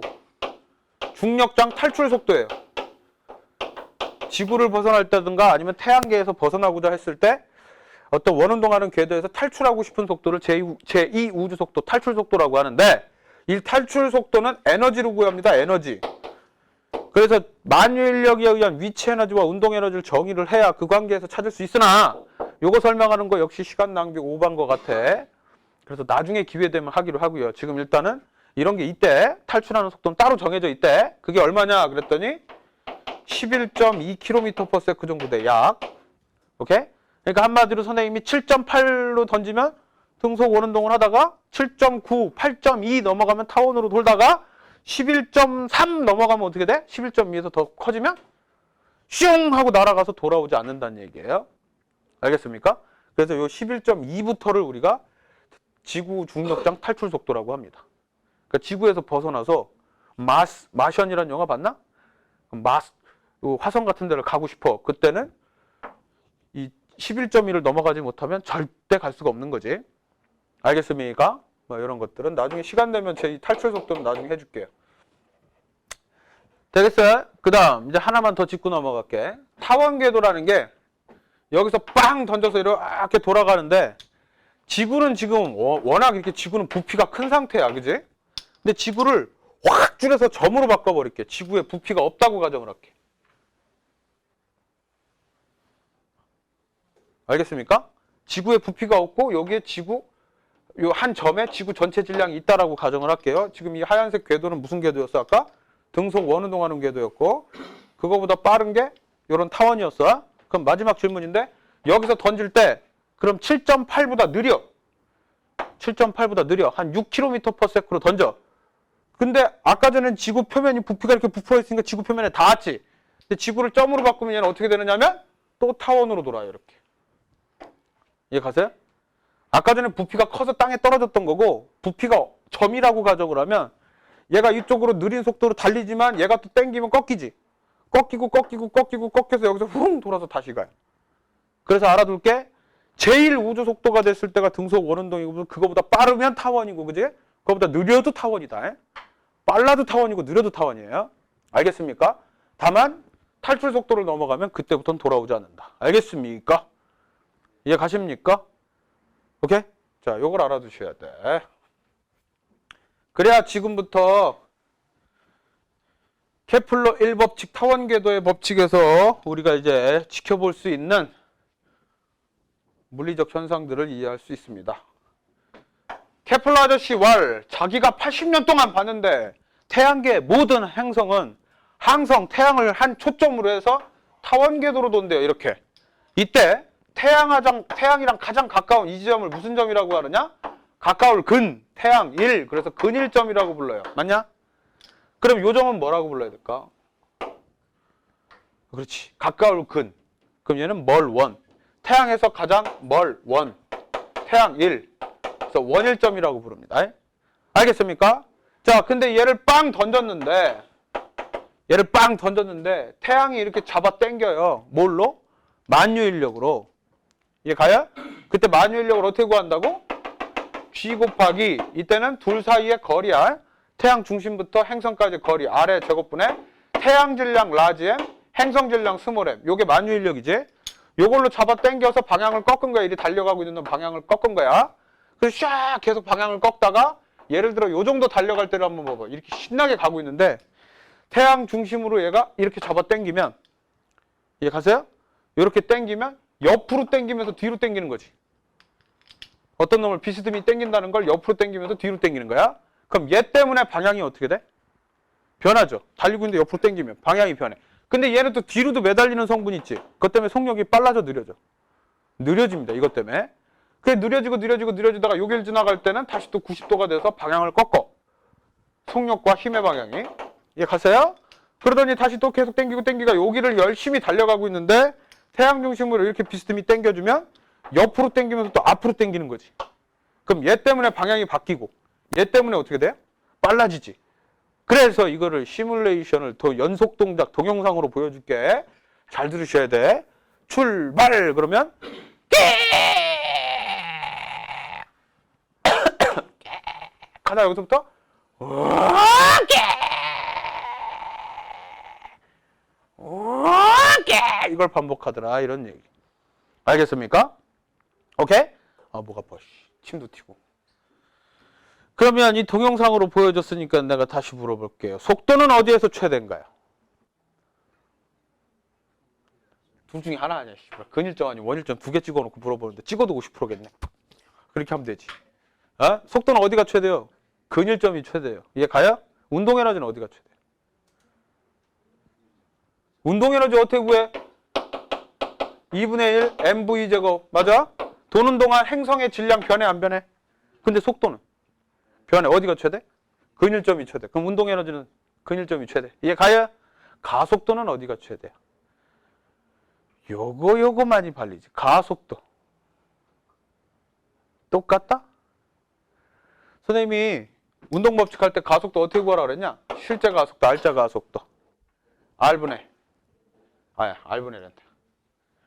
중력장 탈출 속도예요. 지구를 벗어날 때든가 아니면 태양계에서 벗어나고자 했을 때 어떤 원운동하는 궤도에서 탈출하고 싶은 속도를 제2 우주 속도, 탈출 속도라고 하는데 이 탈출 속도는 에너지로 구합니다. 에너지. 그래서 만유인력에 의한 위치 에너지와 운동 에너지를 정의를 해야 그 관계에서 찾을 수 있으나 요거 설명하는 거 역시 시간 낭비 오버한 것 같아. 그래서 나중에 기회 되면 하기로 하고요. 지금 일단은 이런 게 있대. 탈출하는 속도는 따로 정해져 있대. 그게 얼마냐 그랬더니 11.2km/s 정도 돼. 약. 오케이? 그러니까 한마디로 선생님이 7.8로 던지면 등속 원운동을 하다가 7.9, 8.2 넘어가면 타원으로 돌다가 11.3 넘어가면 어떻게 돼? 11.2에서 더 커지면 슝 하고 날아가서 돌아오지 않는다는 얘기예요. 알겠습니까? 그래서 요 11.2부터를 우리가 지구 중력장 탈출 속도라고 합니다. 그러니까 지구에서 벗어나서 마션이라는 영화 봤나? 화성 같은 데를 가고 싶어. 그때는 이 11.2를 넘어가지 못하면 절대 갈 수가 없는 거지. 알겠습니까? 뭐 이런 것들은 나중에 시간 되면 제 탈출 속도는 나중에 해줄게요. 되겠어요? 그 다음 이제 하나만 더 짚고 넘어갈게. 타원궤도라는 게 여기서 빵 던져서 이렇게 돌아가는데 지구는 지금 워낙 이렇게 지구는 부피가 큰 상태야. 그지? 근데 지구를 확 줄여서 점으로 바꿔버릴게. 지구에 부피가 없다고 가정을 할게. 알겠습니까? 지구에 부피가 없고 여기에 지구 요 한 점에 지구 전체 질량이 있다라고 가정을 할게요. 지금 이 하얀색 궤도는 무슨 궤도였어? 아까 등속 원운동하는 궤도였고 그거보다 빠른 게 요런 타원이었어. 그럼 마지막 질문인데 여기서 던질 때 그럼 7.8보다 느려. 7.8보다 느려. 한 6km/s로 던져. 근데 아까 전엔 지구 표면이 부피가 이렇게 부풀어 있으니까 지구 표면에 닿았지. 근데 지구를 점으로 바꾸면 얘는 어떻게 되느냐면 또 타원으로 돌아요. 이렇게. 이해 가세요? 아까 전에 부피가 커서 땅에 떨어졌던 거고 부피가 점이라고 가정을 하면 얘가 이쪽으로 느린 속도로 달리지만 얘가 또 땡기면 꺾이지. 꺾여서 여기서 훅 돌아서 다시 가요. 그래서 알아둘게. 제일 우주 속도가 됐을 때가 등속 원운동이고 그거보다 빠르면 타원이고 그지? 그거보다 느려도 타원이다. 빨라도 타원이고 느려도 타원이에요. 알겠습니까? 다만 탈출 속도를 넘어가면 그때부터는 돌아오지 않는다. 알겠습니까? 이해 가십니까? 오케이? 자, 요걸 알아두셔야 돼. 그래야 지금부터 케플러 1법칙 타원궤도의 법칙에서 우리가 이제 지켜볼 수 있는 물리적 현상들을 이해할 수 있습니다. 케플러 아저씨 자기가 80년 동안 봤는데 태양계의 모든 행성은 항상 태양을 한 초점으로 해서 타원궤도로 돈대요. 이렇게. 이때 태양이랑 가장 가까운 이 지점을 무슨 점이라고 하느냐? 가까울 태양 1. 그래서 근일점이라고 불러요. 맞냐? 그럼 요 점은 뭐라고 불러야 될까? 그렇지. 가까울 그럼 얘는 멀 태양에서 가장 멀 태양 1. 그래서 원일점이라고 부릅니다. 알겠습니까? 자, 근데 얘를 빵 던졌는데 태양이 이렇게 잡아 당겨요. 뭘로? 만유인력으로. 이해 가요? 그때 만유인력을 어떻게 구한다고? G 곱하기 이때는 둘 사이의 거리야. 태양 중심부터 행성까지 거리 R의 제곱분의 태양 질량 라지 M, 행성 질량 스몰 m. 요게 만유인력이지. 요걸로 잡아 당겨서 방향을 꺾은 거야. 이리 달려가고 있는 방향을 꺾은 거야. 그래서 샥 계속 방향을 꺾다가 예를 들어 요 정도 달려갈 때를 한번 봐봐. 이렇게 신나게 가고 있는데 태양 중심으로 얘가 이렇게 잡아 당기면 이해 가세요? 이렇게 당기면 옆으로 당기면서 뒤로 당기는 거지. 어떤 놈을 비스듬히 당긴다는 걸 옆으로 당기면서 뒤로 당기는 거야. 그럼 얘 때문에 방향이 어떻게 돼? 변하죠. 달리고 있는데 옆으로 당기면 방향이 변해. 근데 얘는 또 뒤로도 매달리는 성분이 있지. 그것 때문에 속력이 빨라져 느려져. 느려집니다. 이것 때문에. 그게 느려지다가 여길 지나갈 때는 다시 또 90도가 돼서 방향을 꺾어. 속력과 힘의 방향이. 이해 가세요? 그러더니 다시 또 계속 당기가 여기를 열심히 달려가고 있는데 태양 중심으로 이렇게 비스듬히 당겨주면 옆으로 당기면서 또 앞으로 당기는 거지. 그럼 얘 때문에 방향이 바뀌고 얘 때문에 어떻게 돼? 빨라지지. 그래서 이거를 시뮬레이션을 더 연속 동작 동영상으로 보여줄게. 잘 들으셔야 돼. 출발! 그러면 하나 여기서부터 이걸 반복하더라. 이런 얘기. 알겠습니까? 오케이? 목 아파. 침도 튀고. 그러면 이 동영상으로 보여줬으니까 내가 다시 물어볼게요. 속도는 어디에서 최대인가요? 둘 중에 하나 아니야. 근일점 아니면 원일점 두 개 찍어놓고 물어보는데 찍어도 50%겠네. 그렇게 하면 되지. 속도는 어디가 최대요? 근일점이 최대예요. 이해 가요? 운동 에너지는 어디가 최대? 운동 에너지 어떻게 구해? 2분의 1 mv 제곱. 맞아? 도는 동안 행성의 질량 변해 안 변해? 근데 속도는 변해. 어디가 최대? 근일점이 최대. 그럼 운동 에너지는 근일점이 최대. 이해 가요? 가속도는 어디가 최대야? 요거 많이 발리지. 가속도. 똑같다? 선생님이 운동 법칙 할 때 가속도 어떻게 구하라 그랬냐? 실제 가속도, R자 가속도. R분의 렌트.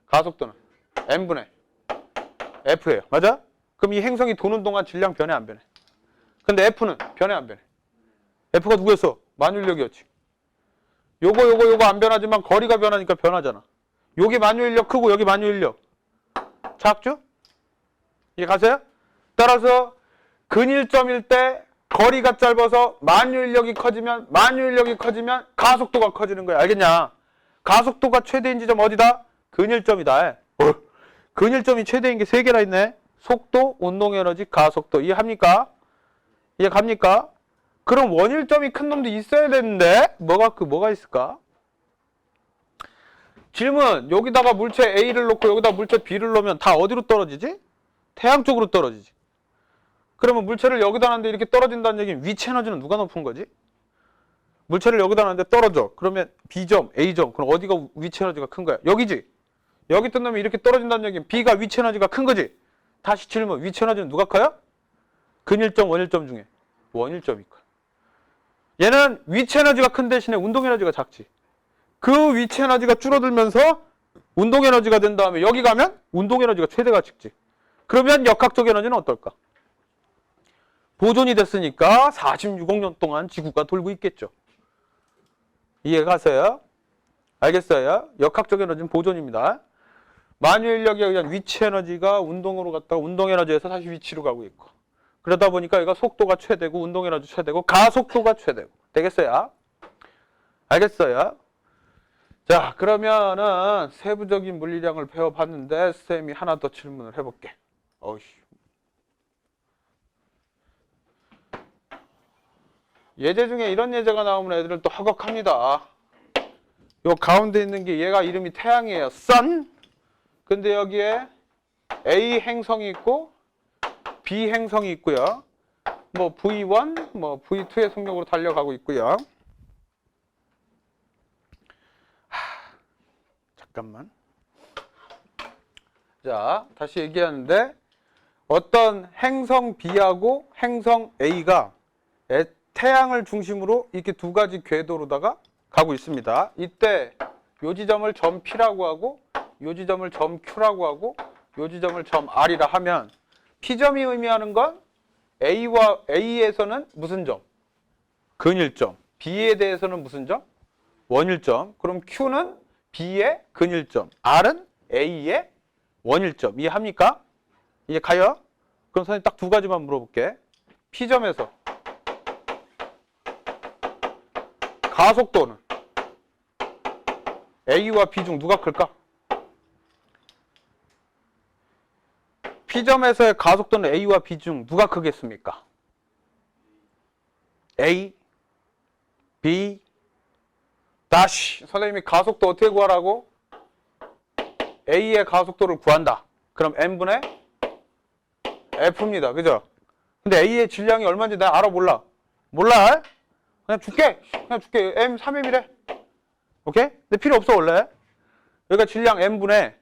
가속도는 M분의 F예요. 맞아? 그럼 이 행성이 도는 동안 질량 변해 안 변해? 근데 F는 변해 안 변해? F가 누구였어? 만유인력이었지. 요거 안 변하지만 거리가 변하니까 변하잖아. 여기 만유인력 크고 여기 만유인력 작죠? 이해 가세요? 따라서 근일점일 때 거리가 짧아서 만유인력이 커지면 가속도가 커지는 거야. 알겠냐? 가속도가 최대인 지점 어디다? 근일점이다. 근일점이 최대인 게 3개나 있네. 속도, 운동에너지, 가속도. 이해합니까? 이해 갑니까? 그럼 원일점이 큰 놈도 있어야 되는데 뭐가 있을까? 질문. 여기다가 물체 A를 놓고 여기다 물체 B를 놓으면 다 어디로 떨어지지? 태양 쪽으로 떨어지지. 그러면 물체를 여기다 놨는데 이렇게 떨어진다는 얘기는 위치 에너지는 누가 높은 거지? 물체를 여기다 놨는데 떨어져. 그러면 B점, A점. 그럼 어디가 위치 에너지가 큰 거야? 여기지. 여기 뜬 놈이 이렇게 떨어진다는 얘기는 B가 위치 에너지가 큰 거지. 다시 질문. 위치 에너지는 누가 커요? 근일점, 원일점 중에 원일점이 커요. 얘는 위치 에너지가 큰 대신에 운동 에너지가 작지. 그 위치 에너지가 줄어들면서 운동 에너지가 된 다음에 여기 가면 운동 에너지가 최대가 찍지. 그러면 역학적 에너지는 어떨까? 보존이 됐으니까 46억 년 동안 지구가 돌고 있겠죠. 이해 가세요? 알겠어요? 역학적 에너지는 보존입니다. 만유인력에 의한 위치 에너지가 운동으로 갔다가 운동 에너지에서 다시 위치로 가고 있고. 그러다 보니까 여기가 속도가 최대고 운동 에너지 최대고 가속도가 최대고. 되겠어요? 알겠어요? 자, 그러면은 세부적인 물리량을 배워봤는데 쌤이 하나 더 질문을 해볼게. 어이씨. 예제 중에 이런 예제가 나오면 애들은 또 허걱합니다. 요 가운데 있는 게 얘가 이름이 태양이에요. Sun. 근데 여기에 A 행성이 있고 B 행성이 있고요. 뭐 V1, 뭐 V2의 속력으로 달려가고 있고요. 잠깐만. 자, 다시 얘기하는데 어떤 행성 B하고 행성 A가 태양을 중심으로 이렇게 두 가지 궤도로다가 가고 있습니다. 이때 요 지점을 점 P라고 하고 요 지점을 점 Q라고 하고 요 지점을 점 R이라 하면 P점이 의미하는 건 A에서는 무슨 점? 근일점. B에 대해서는 무슨 점? 원일점. 그럼 Q는 B의 근일점. R은 A의 원일점. 이해합니까? 이해 가요? 그럼 선생님 딱 두 가지만 물어볼게. P점에서 가속도는 A와 B 중 누가 클까? P점에서의 가속도는 A와 B 중 누가 크겠습니까? A, B, 다시. 선생님이 가속도 어떻게 구하라고? A의 가속도를 구한다. 그럼 M분의 F입니다. 그죠? 근데 A의 질량이 얼마인지 내가 알아 몰라? 몰라? 그냥 줄게. M 3M이래. 오케이? 근데 필요 없어 원래. 여기가 질량 M분의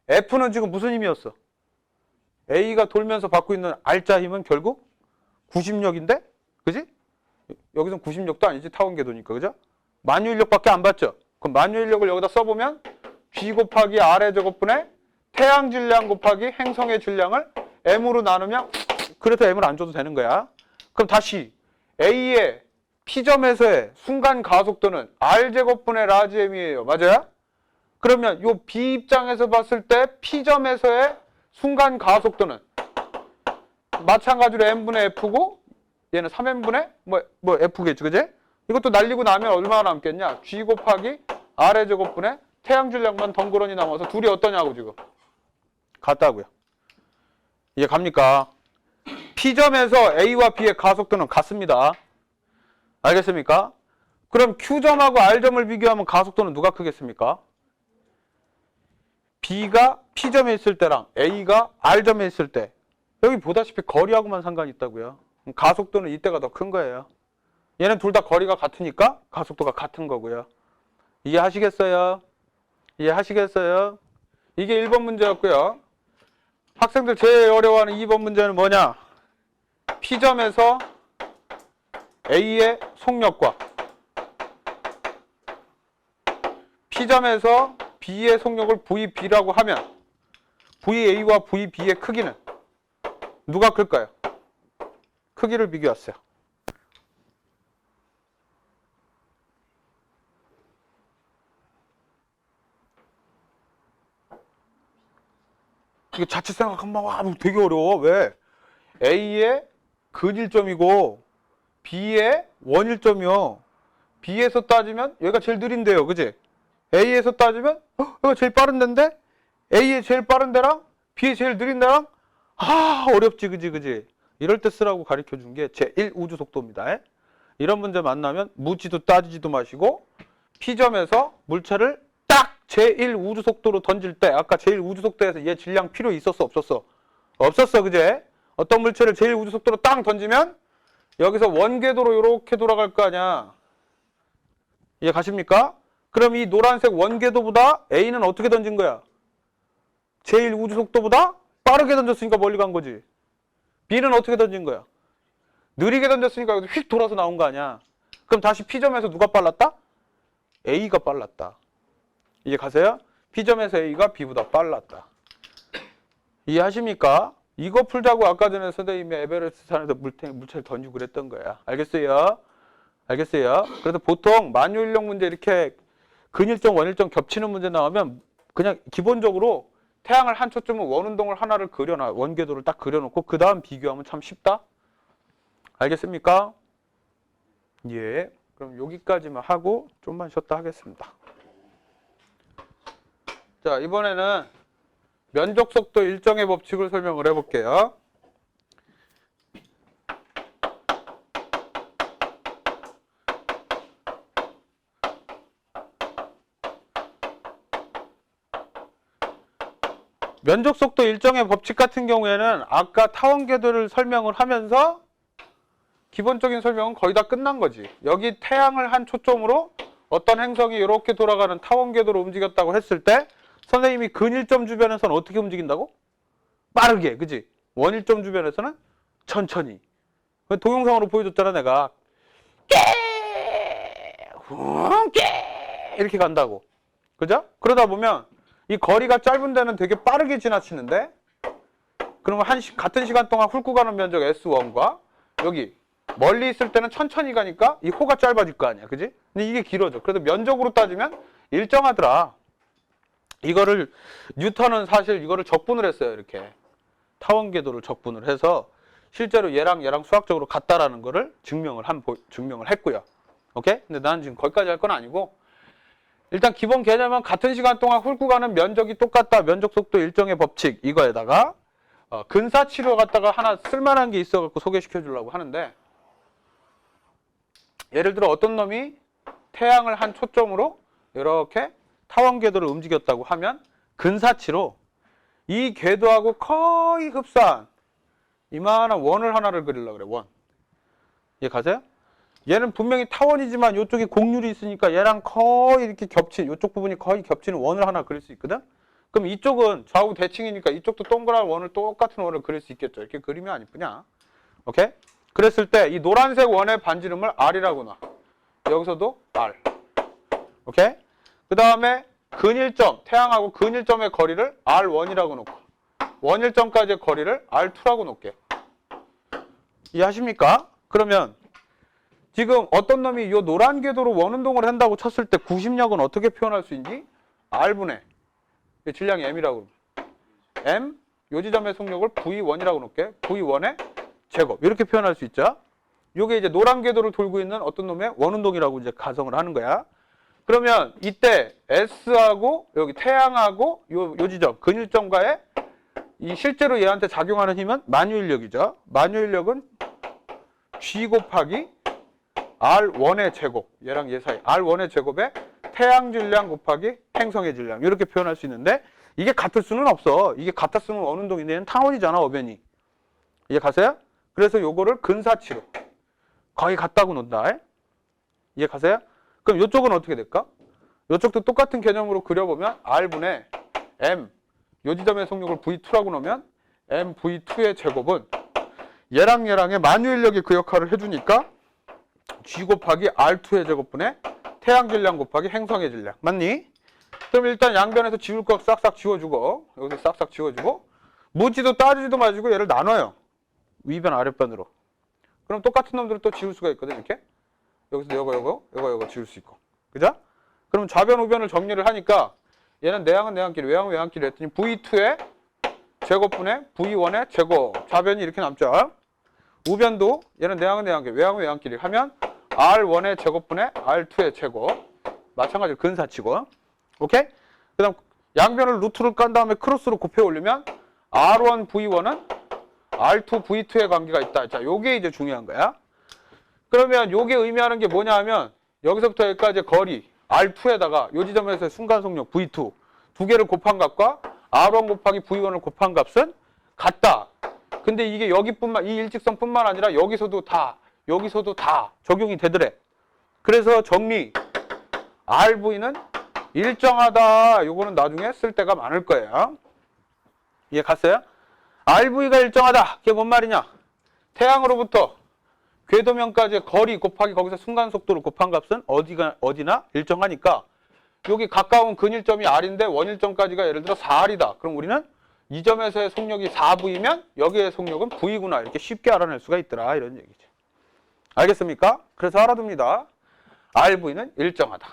F는 지금 무슨 힘이었어? A가 돌면서 받고 있는 R자 힘은 결국 90력인데? 그지? 여기선 90력도 아니지. 타원궤도니까. 그죠? 만유인력밖에 안 받죠? 그럼 만유인력을 여기다 써보면 G 곱하기 R의 제곱분의 태양 질량 곱하기 행성의 질량을 M으로 나누면 그래서 M을 안 줘도 되는 거야. 그럼 다시 A의 P점에서의 순간 가속도는 R제곱분의 라지 M이에요. 맞아요? 그러면 요 B 입장에서 봤을 때 P점에서의 순간 가속도는 마찬가지로 M분의 F고 얘는 3M분의 뭐 F겠지. 그지? 이것도 날리고 나면 얼마나 남겠냐? G 곱하기 R의 제곱분의 태양 질량만 덩그러니 남아서 둘이 어떠냐고 지금. 같다고요. 이해 갑니까? P점에서 A와 B의 가속도는 같습니다. 알겠습니까? 그럼 Q점하고 R점을 비교하면 가속도는 누가 크겠습니까? B가 P점에 있을 때랑 A가 R점에 있을 때 여기 보다시피 거리하고만 상관이 있다고요. 가속도는 이때가 더 큰 거예요. 얘는 둘 다 거리가 같으니까 가속도가 같은 거고요. 이해하시겠어요? 이해하시겠어요? 이게 1번 문제였고요. 학생들 제일 어려워하는 2번 문제는 뭐냐? P점에서 A의 속력과 P점에서 B의 속력을 VB라고 하면 VA와 VB의 크기는 누가 클까요? 크기를 비교했어요. 이거 자칫 생각하면 와, 되게 어려워. 왜? A의 근일점이고 B의 원일점이요. B에서 따지면 얘가 제일 느린데요. 그지? A에서 따지면 얘가 제일 빠른 데인데 A의 제일 빠른 데랑 B의 제일 느린 데랑 어렵지. 그지? 이럴 때 쓰라고 가르쳐 준 게 제1 우주 속도입니다. 이런 문제 만나면 묻지도 따지지도 마시고 P점에서 물체를 딱 제1 우주 속도로 던질 때 아까 제1 우주 속도에서 얘 질량 필요 있었어 없었어? 없었어. 그제? 어떤 물체를 제1 우주 속도로 땅 던지면 여기서 원궤도로 이렇게 돌아갈 거 아니야. 이해 가십니까? 그럼 이 노란색 원궤도보다 A는 어떻게 던진 거야? 제1 우주 속도보다 빠르게 던졌으니까 멀리 간 거지. B는 어떻게 던진 거야? 느리게 던졌으니까 여기서 휙 돌아서 나온 거 아니야. 그럼 다시 P점에서 누가 빨랐다? A가 빨랐다. 이해 가세요? P점에서 A가 B보다 빨랐다. 이해하십니까? 이거 풀자고 아까 전에 선생님이 에베레스트 산에서 물체를 던지고 그랬던 거야. 알겠어요? 알겠어요? 그래서 보통 만유인력 문제 이렇게 근일점, 원일점 겹치는 문제 나오면 그냥 기본적으로 태양을 한 초점은 원운동을 하나를 그려놔. 원궤도를 딱 그려놓고 그 다음 비교하면 참 쉽다. 알겠습니까? 예. 그럼 여기까지만 하고 좀만 쉬었다 하겠습니다. 자, 이번에는 면적속도 일정의 법칙을 설명을 해볼게요. 면적속도 일정의 법칙 같은 경우에는 아까 타원궤도를 설명을 하면서 기본적인 설명은 거의 다 끝난 거지. 여기 태양을 한 초점으로 어떤 행성이 이렇게 돌아가는 타원궤도로 움직였다고 했을 때 선생님이 근일점 주변에서는 어떻게 움직인다고? 빠르게, 그지? 원일점 주변에서는 천천히. 동영상으로 보여줬잖아, 내가. 이렇게 간다고. 그죠? 그러다 보면 이 거리가 짧은 데는 되게 빠르게 지나치는데 그러면 같은 시간 동안 훑고 가는 면적 S1과 여기 멀리 있을 때는 천천히 가니까 이 호가 짧아질 거 아니야. 그지? 근데 이게 길어져. 그래서 면적으로 따지면 일정하더라. 이거를 뉴턴은 사실 이거를 적분을 했어요. 이렇게 타원궤도를 적분을 해서 실제로 얘랑 수학적으로 같다라는 거를 증명을 했고요. 오케이? 근데 나는 지금 거기까지 할 건 아니고 일단 기본 개념은 같은 시간 동안 훑고 가는 면적이 똑같다. 면적 속도 일정의 법칙 이거에다가 근사치로 갖다가 하나 쓸만한 게 있어갖고 소개시켜 주려고 하는데 예를 들어 어떤 놈이 태양을 한 초점으로 이렇게 타원궤도를 움직였다고 하면 근사치로 이 궤도하고 거의 흡사한 이만한 원을 하나를 그리려고 그래. 원. 이해 가세요? 얘는 분명히 타원이지만 이쪽에 곡률이 있으니까 얘랑 거의 이렇게 겹치는 이쪽 부분이 거의 겹치는 원을 하나 그릴 수 있거든? 그럼 이쪽은 좌우 대칭이니까 이쪽도 동그란 원을 똑같은 원을 그릴 수 있겠죠. 이렇게 그리면 안 이쁘냐? 오케이? 그랬을 때 이 노란색 원의 반지름을 R이라고 놔. 여기서도 R. 오케이? 그 다음에 근일점, 태양하고 근일점의 거리를 R1이라고 놓고 원일점까지의 거리를 R2라고 놓을게요. 이해하십니까? 그러면 지금 어떤 놈이 이 노란 궤도로 원운동을 한다고 쳤을 때 구심력은 어떻게 표현할 수 있니? R분의 질량이 M이라고 M, 요 지점의 속력을 V1이라고 놓을게. V1의 제곱 이렇게 표현할 수 있죠. 요게 이제 노란 궤도를 돌고 있는 어떤 놈의 원운동이라고 이제 가정을 하는 거야. 그러면 이때 S하고 여기 태양하고 요 지점 근일점과의 이 실제로 얘한테 작용하는 힘은 만유인력이죠. 만유인력은 G 곱하기 R1의 제곱 얘랑 얘 사이 R1의 제곱에 태양 질량 곱하기 행성의 질량 이렇게 표현할 수 있는데 이게 같을 수는 없어. 이게 같았으면 원운동인데 얘는 타원이잖아, 어변이. 이해 가세요? 그래서 요거를 근사치로 거의 같다고 논다. 이해 가세요? 그럼 이쪽은 어떻게 될까? 이쪽도 똑같은 개념으로 그려보면 R분의 M, 요 지점의 속력을 V2라고 놓으면 MV2의 제곱은 얘랑의 만유인력이 그 역할을 해주니까 G 곱하기 R2의 제곱분의 태양 질량 곱하기 행성의 질량. 맞니? 그럼 일단 양변에서 지울 거 싹싹 지워주고, 여기서 싹싹 지워주고, 묻지도 따지지도 마시고 얘를 나눠요. 위변 아랫변으로. 그럼 똑같은 놈들을 또 지울 수가 있거든, 이렇게. 여기서 요거 지울 수 있고. 그죠? 그럼 좌변, 우변을 정리를 하니까 얘는 내항은 내항끼리, 외항은 외항끼리 했더니 V2의 제곱분의 V1의 제곱. 좌변이 이렇게 남죠. 우변도 얘는 내항은 내항끼리, 외항은 외항끼리 하면 R1의 제곱분의 R2의 제곱. 마찬가지로 근사치고. 오케이? 그 다음 양변을 루트를 깐 다음에 크로스로 곱해 올리면 R1, V1은 R2, V2의 관계가 있다. 자, 요게 이제 중요한 거야. 그러면 요게 의미하는 게 뭐냐 하면 여기서부터 여기까지 거리 R2에다가 요 지점에서의 순간속력 V2 두 개를 곱한 값과 R1 곱하기 V1을 곱한 값은 같다. 근데 이게 여기뿐만, 이 일직선뿐만 아니라 여기서도 다 적용이 되더래. 그래서 정리 RV는 일정하다. 요거는 나중에 쓸 때가 많을 거예요. 이해 갔어요? RV가 일정하다. 그게 뭔 말이냐? 태양으로부터 궤도면까지의 거리 곱하기 거기서 순간속도를 곱한 값은 어디나 일정하니까 여기 가까운 근일점이 R인데 원일점까지가 예를 들어 4R이다. 그럼 우리는 이 점에서의 속력이 4V면 여기의 속력은 V구나. 이렇게 쉽게 알아낼 수가 있더라. 이런 얘기죠. 알겠습니까? 그래서 알아둡니다. RV는 일정하다.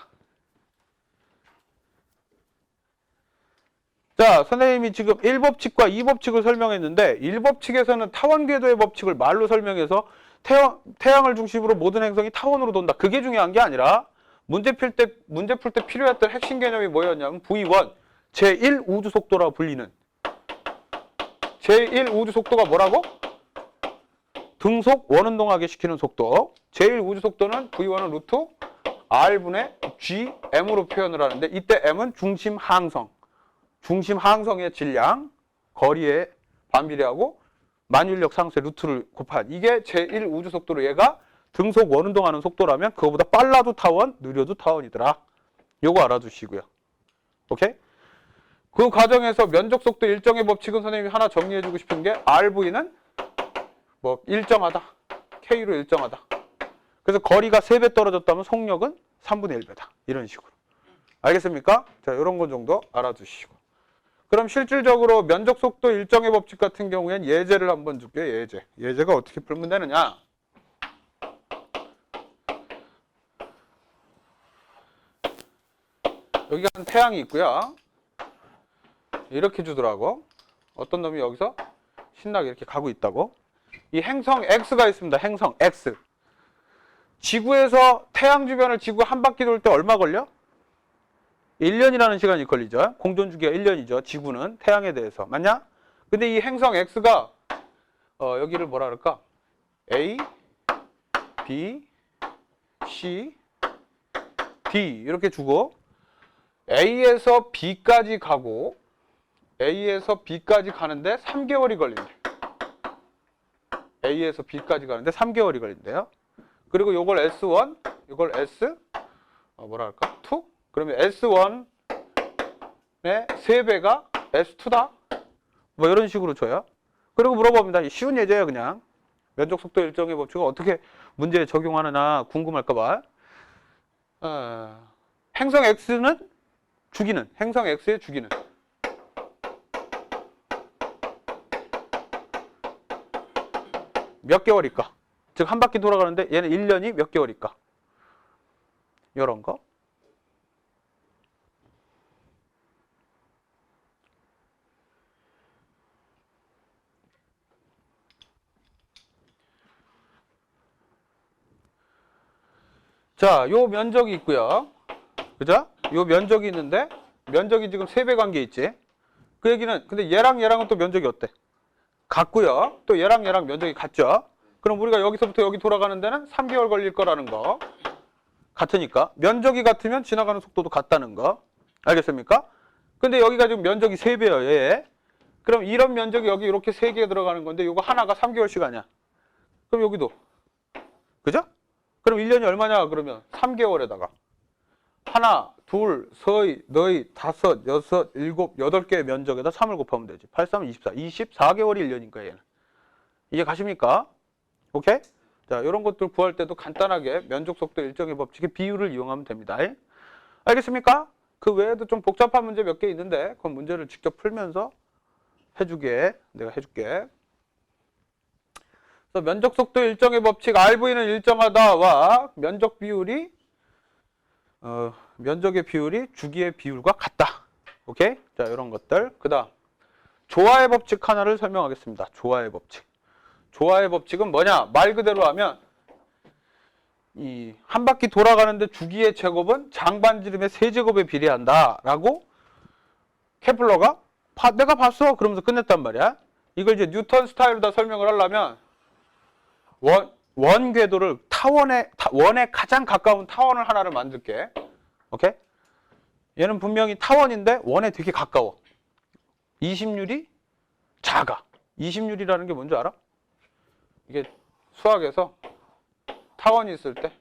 자, 선생님이 지금 1법칙과 2법칙을 설명했는데 1법칙에서는 타원궤도의 법칙을 말로 설명해서 태양을 중심으로 모든 행성이 타원으로 돈다. 그게 중요한 게 아니라 문제 풀 때 필요했던 핵심 개념이 뭐였냐면 V1, 제1 우주속도라고 불리는 제1 우주속도가 뭐라고? 등속 원운동하게 시키는 속도. 제1 우주속도는 V1은 루트 R분의 GM으로 표현을 하는데 이때 M은 중심 항성의 질량, 거리에 반비례하고 만유인력 상수의 루트를 곱한 이게 제1 우주속도로 얘가 등속 원운동하는 속도라면 그거보다 빨라도 타원, 느려도 타원이더라. 요거 알아두시고요. 오케이? 그 과정에서 면적속도 일정의 법칙은 선생님이 하나 정리해주고 싶은 게 RV는 뭐 일정하다. K로 일정하다. 그래서 거리가 3배 떨어졌다면 속력은 3분의 1배다. 이런 식으로. 알겠습니까? 자, 이런 거 정도 알아두시고. 그럼 실질적으로 면적속도 일정의 법칙 같은 경우엔 예제를 한번 줄게요. 예제가 어떻게 풀면 되느냐. 여기가 한 태양이 있고요. 이렇게 주더라고. 어떤 놈이 여기서 신나게 이렇게 가고 있다고. 이 행성 X가 있습니다. 행성 X. 지구에서 태양 주변을 지구 한 바퀴 돌 때 얼마 걸려? 1년이라는 시간이 걸리죠. 공전 주기가 1년이죠. 지구는 태양에 대해서. 맞냐? 근데 이 행성 X가 여기를 뭐라 그럴까? A, B, C, D 이렇게 주고 A에서 B까지 가고 A에서 B까지 가는데 3개월이 걸린대. A에서 B까지 가는데 3개월이 걸린대요. 그리고 요걸 S1, 요걸 S 뭐라 할까? 2? 그러면 S1의 3배가 S2다? 뭐 이런 식으로 줘요. 그리고 물어봅니다. 쉬운 예제예요, 그냥. 면적속도 일정의 법칙을 어떻게 문제에 적용하느냐 궁금할까봐. 행성 X는 주기는, 행성 X의 주기는 몇 개월일까? 즉, 한 바퀴 돌아가는데 얘는 1년이 몇 개월일까? 이런 거. 자, 요 면적이 있고요. 그죠? 요 면적이 있는데 면적이 지금 3배 관계 있지? 그 얘기는 근데 얘랑은 또 면적이 어때? 같고요. 또 얘랑 면적이 같죠? 그럼 우리가 여기서부터 여기 돌아가는 데는 3개월 걸릴 거라는 거. 같으니까. 면적이 같으면 지나가는 속도도 같다는 거. 알겠습니까? 근데 여기가 지금 면적이 3배예요. 얘. 그럼 이런 면적이 여기 이렇게 3개 들어가는 건데 이거 하나가 3개월 시간이야. 그럼 여기도. 그죠? 그럼 1년이 얼마냐 그러면 3개월에다가 하나, 둘, 서이, 너희, 다섯, 여섯, 일곱, 8개의 면적에다 3을 곱하면 되지. 8, 3, 24. 24개월이 1년이니까 얘는. 이해 가십니까? 오케이? 자, 이런 것들 구할 때도 간단하게 면적 속도 일정의 법칙의 비율을 이용하면 됩니다. 알겠습니까? 그 외에도 좀 복잡한 문제 몇 개 있는데 그 문제를 직접 풀면서 내가 해줄게. 그래서 면적 속도 일정의 법칙 RV는 일정하다와 면적 비율이 면적의 비율이 주기의 비율과 같다. 오케이? 자, 이런 것들. 그다음 조화의 법칙 하나를 설명하겠습니다. 조화의 법칙. 조화의 법칙은 뭐냐? 말 그대로 하면 이 한 바퀴 돌아가는데 주기의 제곱은 장반지름의 세제곱에 비례한다라고 케플러가 내가 봤어 그러면서 끝냈단 말이야. 이걸 이제 뉴턴 스타일로 설명을 하려면 원 궤도를 원에 가장 가까운 타원을 하나를 만들게. 오케이? 얘는 분명히 타원인데 원에 되게 가까워. 20률이 작아. 20률이라는 게 뭔지 알아? 이게 수학에서 타원이 있을 때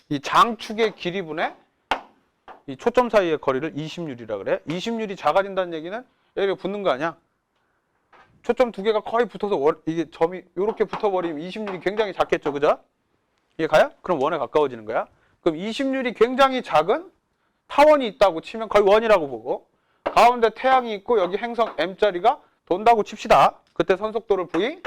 이 장축의 길이분의 이 초점 사이의 거리를 20률이라 그래. 20률이 작아진다는 얘기는 여기가 붙는 거 아니야? 초점 두 개가 거의 붙어서 이게 점이 이렇게 붙어버리면 20률이 굉장히 작겠죠, 그죠? 이게 가요? 그럼 원에 가까워지는 거야. 그럼 20률이 굉장히 작은 타원이 있다고 치면 거의 원이라고 보고 가운데 태양이 있고 여기 행성 M자리가 돈다고 칩시다. 그때 선속도를 V,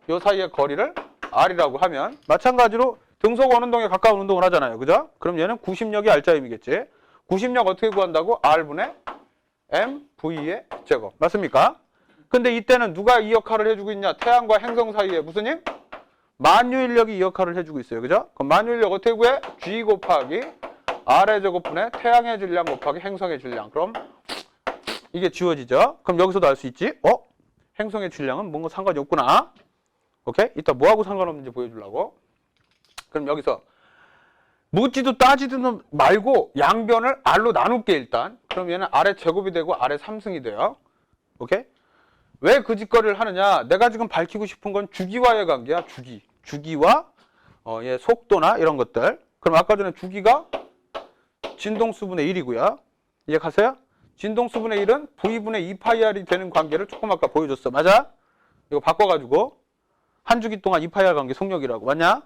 요 사이의 거리를 R이라고 하면 마찬가지로 등속 원운동에 가까운 운동을 하잖아요. 그죠? 그럼 얘는 구심력이 R자임이겠지. 구심력 어떻게 구한다고? R분의 MV의 제곱. 맞습니까? 근데 이때는 누가 이 역할을 해주고 있냐? 태양과 행성 사이에 무슨 힘? 만유인력이 이 역할을 해주고 있어요. 그죠? 그럼 만유인력 어떻게 구해? G 곱하기 R의 제곱분의 태양의 질량 곱하기 행성의 질량. 그럼 이게 지워지죠? 그럼 여기서도 알 수 있지? 행성의 질량은 뭔가 상관이 없구나. 오케이? 이따 뭐하고 상관없는지 보여주려고. 그럼 여기서 묻지도 따지도 말고 양변을 R로 나눌게 일단. 그럼 얘는 R의 제곱이 되고 R의 3승이 돼요. 오케이? 왜 그 짓거리를 하느냐? 내가 지금 밝히고 싶은 건 주기와의 관계야. 주기와 얘 속도나 이런 것들. 그럼 아까 전에 주기가 진동수분의 1이고요. 이해가세요? 진동수분의 1은 V분의 2파이R이 되는 관계를 조금 아까 보여줬어. 맞아? 이거 바꿔가지고 한 주기 동안 2파이R 관계 속력이라고. 맞냐?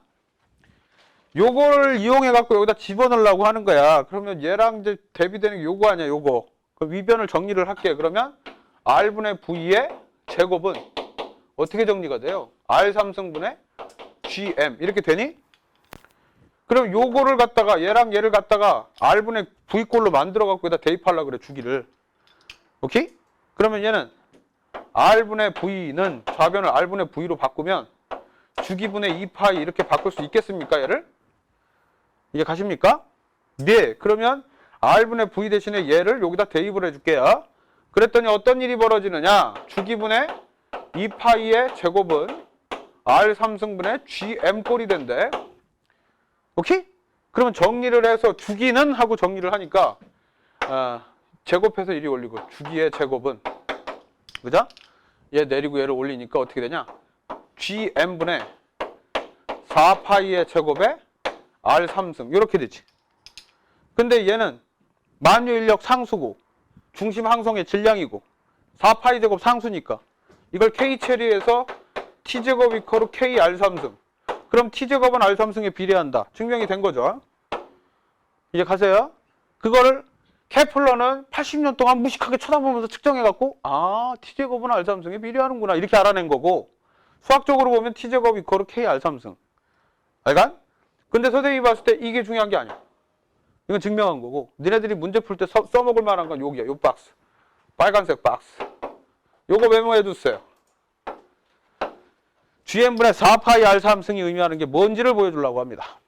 요거를 이용해갖고 여기다 집어넣으려고 하는 거야. 그러면 얘랑 이제 대비되는 게 요거 아니야, 요거. 그럼 위변을 정리를 할게. 그러면 R분의 V의 제곱은 어떻게 정리가 돼요? R3승분의 GM. 이렇게 되니? 그럼 요거를 갖다가 얘랑 얘를 갖다가 R분의 V꼴로 만들어갖고 여기다 대입하려고 그래, 주기를. 오케이? 그러면 얘는 R분의 V는 좌변을 R분의 V로 바꾸면 주기분의 2파이 이렇게 바꿀 수 있겠습니까, 얘를? 이게 가십니까? 네. 그러면 R분의 V 대신에 얘를 여기다 대입을 해줄게요. 그랬더니 어떤 일이 벌어지느냐? 주기분의 2파이의 제곱은 R3승분의 GM꼴이 된대. 오케이? 그러면 정리를 해서 주기는 하고 정리를 하니까 제곱해서 이리 올리고 주기의 제곱은 그죠? 얘 내리고 얘를 올리니까 어떻게 되냐? GM분의 4파이의 제곱에 R3승 이렇게 되지. 근데 얘는 만유인력 상수고 중심 항성의 질량이고 4파이 제곱 상수니까 이걸 K 처리해서 T제곱 이퀄로 KR3승. 그럼 T제곱은 R3승에 비례한다. 증명이 된 거죠. 이제 가세요. 그거를 케플러는 80년 동안 무식하게 쳐다보면서 측정해갖고 T제곱은 R3승에 비례하는구나 이렇게 알아낸 거고 수학적으로 보면 T제곱 이퀄로 KR3승. 알간? 근데 선생님이 봤을 때 이게 중요한 게 아니야. 이건 증명한 거고 니네들이 문제 풀 때 써먹을 만한 건 여기야. 요 박스. 빨간색 박스. 요거 메모해 두세요. GM분의 4파이 R3승이 의미하는 게 뭔지를 보여주려고 합니다.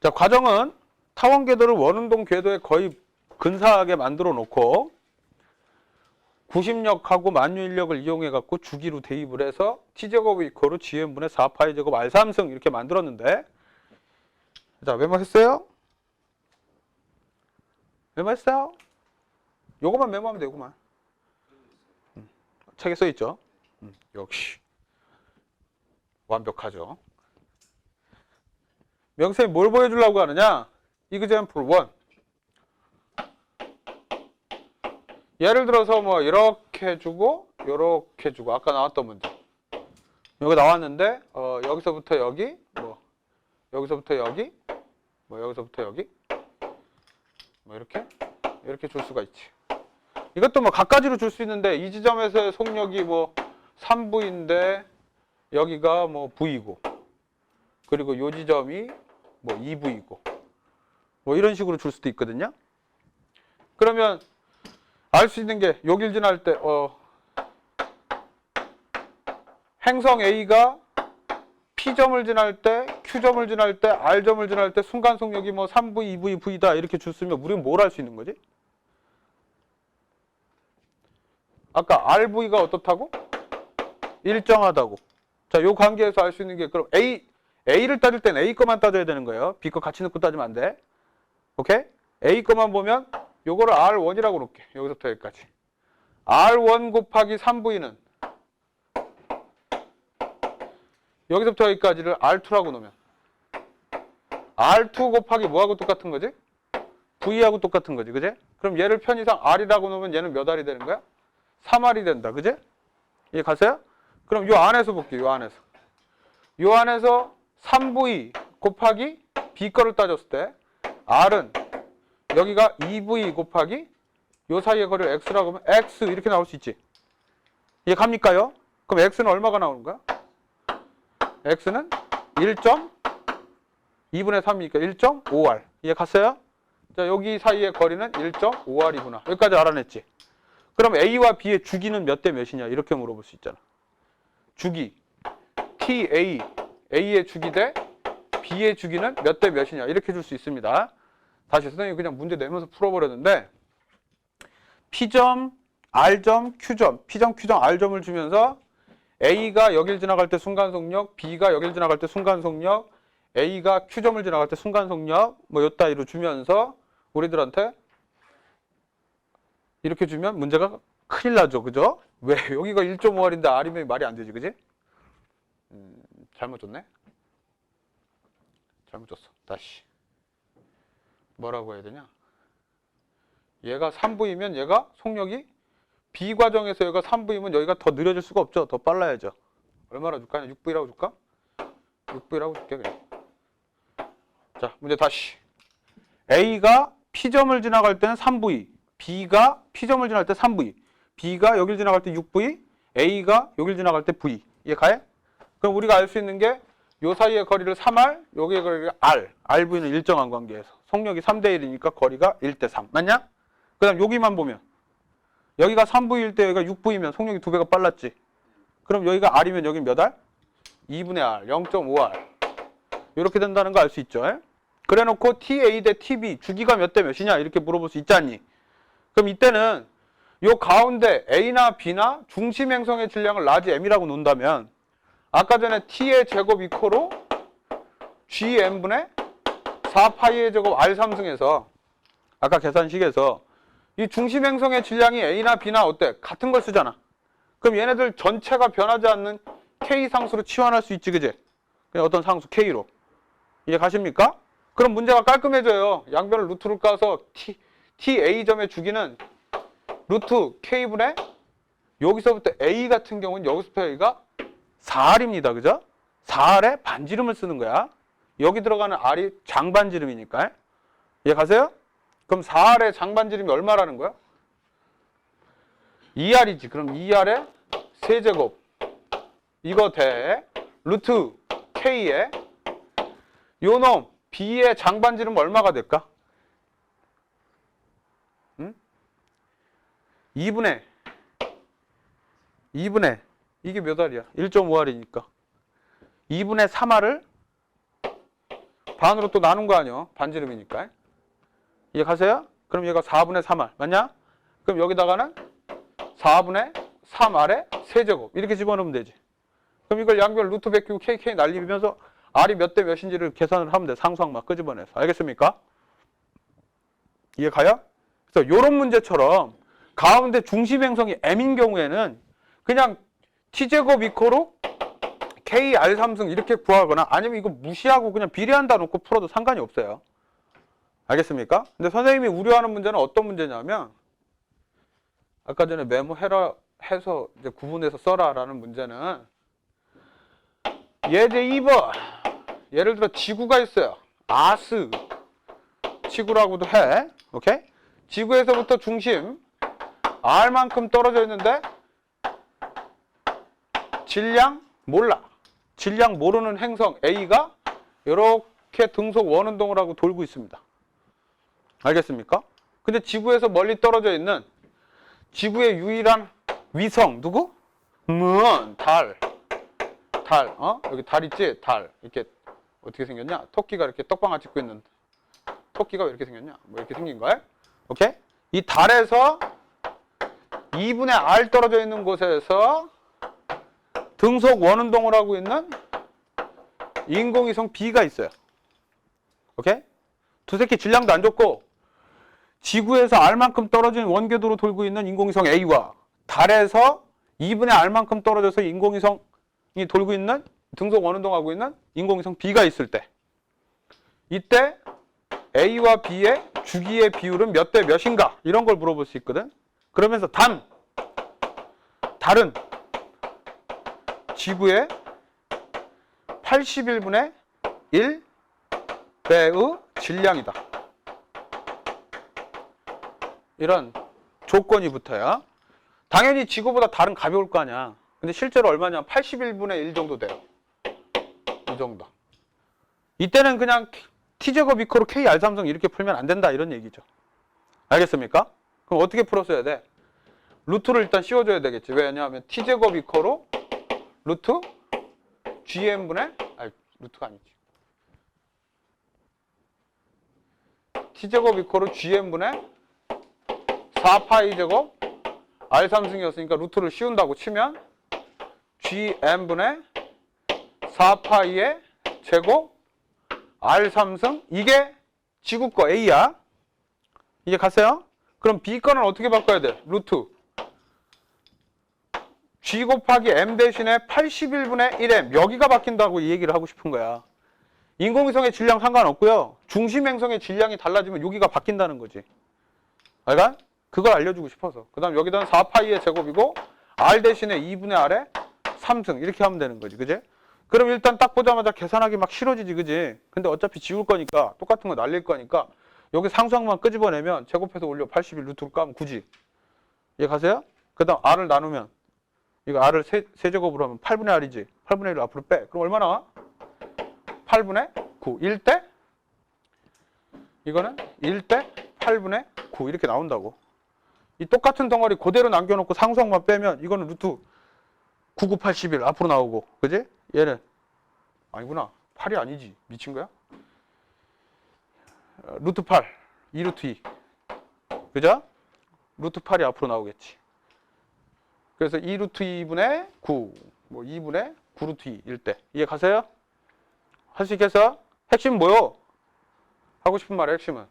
자, 과정은 타원 궤도를 원운동 궤도에 거의 근사하게 만들어 놓고 구심력하고 만유인력을 이용해 갖고 주기로 대입을 해서 T제곱 이퀄로 GM분의 4파이 제곱 R3승 이렇게 만들었는데 자, 메모했어요? 메모했어요? 요것만 메모하면 되구만. 책에 써 있죠? 역시 완벽하죠. 명쌤이 뭘 보여주려고 하느냐? example 1. 예를 들어서 뭐 이렇게 주고 이렇게 주고 아까 나왔던 문제. 여기 나왔는데 여기서부터 여기 뭐 여기서부터 여기 뭐 여기서부터 여기 뭐 이렇게 줄 수가 있지. 이것도 뭐 각가지로 줄 수 있는데 이 지점에서의 속력이 뭐 3V인데 여기가 뭐 V이고 그리고 이 지점이 뭐 2V이고 뭐 이런 식으로 줄 수도 있거든요. 그러면 알 수 있는 게 여길 지날 때 행성 A가 P점을 지날 때, Q점을 지날 때, R점을 지날 때 순간 속력이 뭐 3V, 2V, V다 이렇게 줬으면 우리는 뭘 알 수 있는 거지? 아까 RV가 어떻다고? 일정하다고. 자, 요 관계에서 알 수 있는 게 그럼 A를 따질 땐 A 거만 따져야 되는 거예요. B 거 같이 넣고 따지면 안 돼. 오케이? A 거만 보면 요거를 R1이라고 놓을게. 여기서부터 여기까지. R1 곱하기 3V는 여기서부터 여기까지를 R2라고 놓으면 R2 곱하기 뭐하고 똑같은 거지? V하고 똑같은 거지. 그지? 그럼 얘를 편의상 R이라고 놓으면 얘는 몇 R이 되는 거야? 3R이 된다. 그지? 이해 가세요? 그럼 요 안에서 볼게요. 요 안에서. 요 안에서 3V 곱하기 B 거를 따졌을 때 R은 여기가 2V 곱하기 요 사이의 거리를 X라고 하면 X 이렇게 나올 수 있지. 이해 갑니까요? 그럼 X는 얼마가 나오는 거야? X는 1.2분의 3이니까 1.5R. 이해 갔어요? 자, 여기 사이의 거리는 1.5R이구나. 여기까지 알아냈지? 그럼 A와 B의 주기는 몇 대 몇이냐? 이렇게 물어볼 수 있잖아. 주기. TA. A의 주기 대 B의 주기는 몇 대 몇이냐? 이렇게 줄 수 있습니다. 다시 선생님이 그냥 문제 내면서 풀어버렸는데 P점, R점, Q점, P점, Q점, R점을 주면서 A가 여길 지나갈 때 순간속력, B가 여길 지나갈 때 순간속력, A가 Q점을 지나갈 때 순간속력 뭐 요따위로 주면서 우리들한테 이렇게 주면 문제가 큰일 나죠. 그죠? 왜? 여기가 1.5R인데 R이면 말이 안 되지. 그지? 잘못 줬네? 잘못 줬어. 다시. 뭐라고 해야 되냐? 얘가 3V면 얘가 속력이 B 과정에서 얘가 3V면 여기가 더 느려질 수가 없죠. 더 빨라야죠. 얼마나 줄까? 6V라고 줄까? 6V라고 줄게 그냥. 자, 문제 다시. A가 P점을 지나갈 때는 3V, B가 P점을 지나갈 때 3V, B가 여길 지나갈 때 6V, A가 여길 지나갈 때 V. 이해 가요? 그럼 우리가 알 수 있는 게 요 사이의 거리를 3R, 여기의 거리가 R. RV는 일정한 관계에서. 속력이 3대 1이니까 거리가 1대 3. 맞냐? 그 다음 여기만 보면 여기가 3V일 때 여기가 6V면 속력이 2배가 빨랐지. 그럼 여기가 R이면 여긴 몇 R? 2분의 R, 0.5R. 이렇게 된다는 거 알 수 있죠. 그래 놓고 TA 대 TB 주기가 몇 대 몇이냐 이렇게 물어볼 수 있지 않니? 그럼 이때는 요 가운데 A나 B나 중심 행성의 질량을 라지 M이라고 놓는다면 아까 전에 T의 제곱 이코로 GM분의 4파이의 제곱 R3승에서 아까 계산식에서 이 중심 행성의 질량이 A나 B나 어때? 같은 걸 쓰잖아. 그럼 얘네들 전체가 변하지 않는 K 상수로 치환할 수 있지, 그지? 그냥 어떤 상수 K로. 이해 가십니까? 그럼 문제가 깔끔해져요. 양변을 루트를 까서 TA점의 주기는 루트 K분의 여기서부터 A 같은 경우는 여기서부터 여기가 4R입니다. 그죠? 4R에 반지름을 쓰는 거야. 여기 들어가는 R이 장반지름이니까. 이해 가세요? 그럼 4R의 장반지름이 얼마라는 거야? 2R이지. 그럼 2R의 세제곱. 이거 대 루트 K에 요놈 B의 장반지름 얼마가 될까? 2분의 이게 몇 R이야? 1.5R이니까 2분의 3R을 반으로 또 나눈 거 아니야? 반지름이니까. 이해 가세요? 그럼 얘가 4분의 3R 맞냐? 그럼 여기다가는 4분의 3R의 세제곱 이렇게 집어넣으면 되지. 그럼 이걸 양변 루트 베끼고 KK 날리면서 R이 몇 대 몇인지를 계산을 하면 돼. 상수항 막 끄집어내서. 알겠습니까? 이해 가요? 그래서 이런 문제처럼 가운데 중심 행성이 m인 경우에는 그냥 t제곱 이코로 k r3승 이렇게 구하거나 아니면 이거 무시하고 그냥 비례한다 놓고 풀어도 상관이 없어요. 알겠습니까? 근데 선생님이 우려하는 문제는 어떤 문제냐면 아까 전에 메모해라 해서 이제 구분해서 써라 라는 문제는 예제 2번 예를 들어 지구가 있어요. 아스 지구라고도 해. 오케이? 지구에서부터 중심 R만큼 떨어져 있는데 질량 몰라. 질량 모르는 행성 A가 이렇게 등속 원운동을 하고 돌고 있습니다. 알겠습니까? 근데 지구에서 멀리 떨어져 있는 지구의 유일한 위성 누구? 달. 여기 달 있지? 달. 이렇게 어떻게 생겼냐? 토끼가 이렇게 떡방아 찍고 있는 토끼가 왜 이렇게 생겼냐? 뭐 이렇게 생긴 거야? 오케이? 이 달에서 2분의 R 떨어져 있는 곳에서 등속 원운동을 하고 있는 인공위성 B가 있어요. 오케이? 두새끼 질량도 안 좋고 지구에서 R만큼 떨어진 원궤도로 돌고 있는 인공위성 A와 달에서 2분의 R만큼 떨어져서 인공위성이 돌고 있는 등속 원운동하고 있는 인공위성 B가 있을 때 이때 A와 B의 주기의 비율은 몇 대 몇인가 이런 걸 물어볼 수 있거든. 그러면서 달은 지구의 81분의 1배의 질량이다. 이런 조건이 붙어요. 당연히 지구보다 달은 가벼울 거 아니야. 근데 실제로 얼마냐? 81분의 1 정도 돼요. 이 정도. 이때는 그냥 t제곱 이코로 k r3승 이렇게 풀면 안 된다 이런 얘기죠. 알겠습니까? 그럼 어떻게 풀었어야 돼? 루트를 일단 씌워줘야 되겠지. 왜냐하면 t제곱 이코로 루트 gm분의 루트가 아니지. t제곱 이코로 gm분의 4파이 제곱 r3승이었으니까 루트를 씌운다고 치면 gm분의 4파이의 제곱 r3승 이게 지구 거 A야. 이제 갔어요? 그럼 B 거는 어떻게 바꿔야 돼? 루트 G 곱하기 M 대신에 81분의 1M 여기가 바뀐다고 이 얘기를 하고 싶은 거야. 인공위성의 질량 상관없고요. 중심 행성의 질량이 달라지면 여기가 바뀐다는 거지. 알가? 그걸 알려주고 싶어서. 그 다음 여기다는 4파이의 제곱이고 R 대신에 2분의 R에 3승 이렇게 하면 되는 거지. 그지? 그럼 일단 딱 보자마자 계산하기 막 싫어지지. 그지? 근데 어차피 지울 거니까 똑같은 거 날릴 거니까 여기 상수항만 끄집어내면 제곱해서 올려 81 루트로 까면 9지. 이해 가세요? 그 다음 R을 나누면 이거 R을 세제곱으로 하면 8분의 R이지. 8분의 1을 앞으로 빼. 그럼 얼마 나와? 8분의 9. 1대? 이거는 1대 8분의 9 이렇게 나온다고. 이 똑같은 덩어리 그대로 남겨놓고 상수항만 빼면 이거는 루트 9, 9, 81 앞으로 나오고. 그지? 얘는 아니구나. 8이 아니지. 미친 거야? 루트 8, 2루트 2. 그죠? 루트 8이 앞으로 나오겠지. 그래서 2루트 2분의 9, 뭐 2분의 9루트 2일 때. 이해 가세요? 할 수 있겠어? 핵심 뭐요? 하고 싶은 말의 핵심은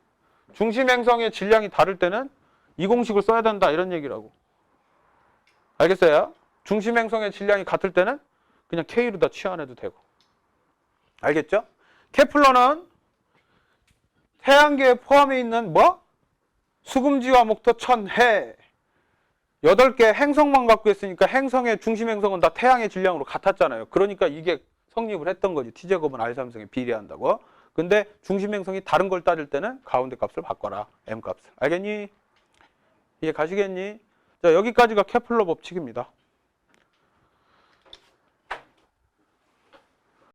중심 행성의 질량이 다를 때는 이 공식을 써야 된다 이런 얘기라고. 알겠어요? 중심 행성의 질량이 같을 때는 그냥 K로 다 치환해도 되고. 알겠죠? 케플러는 태양계에 포함해 있는 뭐? 수금지와 목토 천해 8개 행성만 갖고 있으니까 행성의 중심 행성은 다 태양의 질량으로 같았잖아요. 그러니까 이게 성립을 했던 거지. t제곱은 r3승에 비례한다고. 근데 중심 행성이 다른 걸 따질 때는 가운데 값을 바꿔라. m 값을. 알겠니? 이해 가시겠니? 자, 여기까지가 케플러 법칙입니다.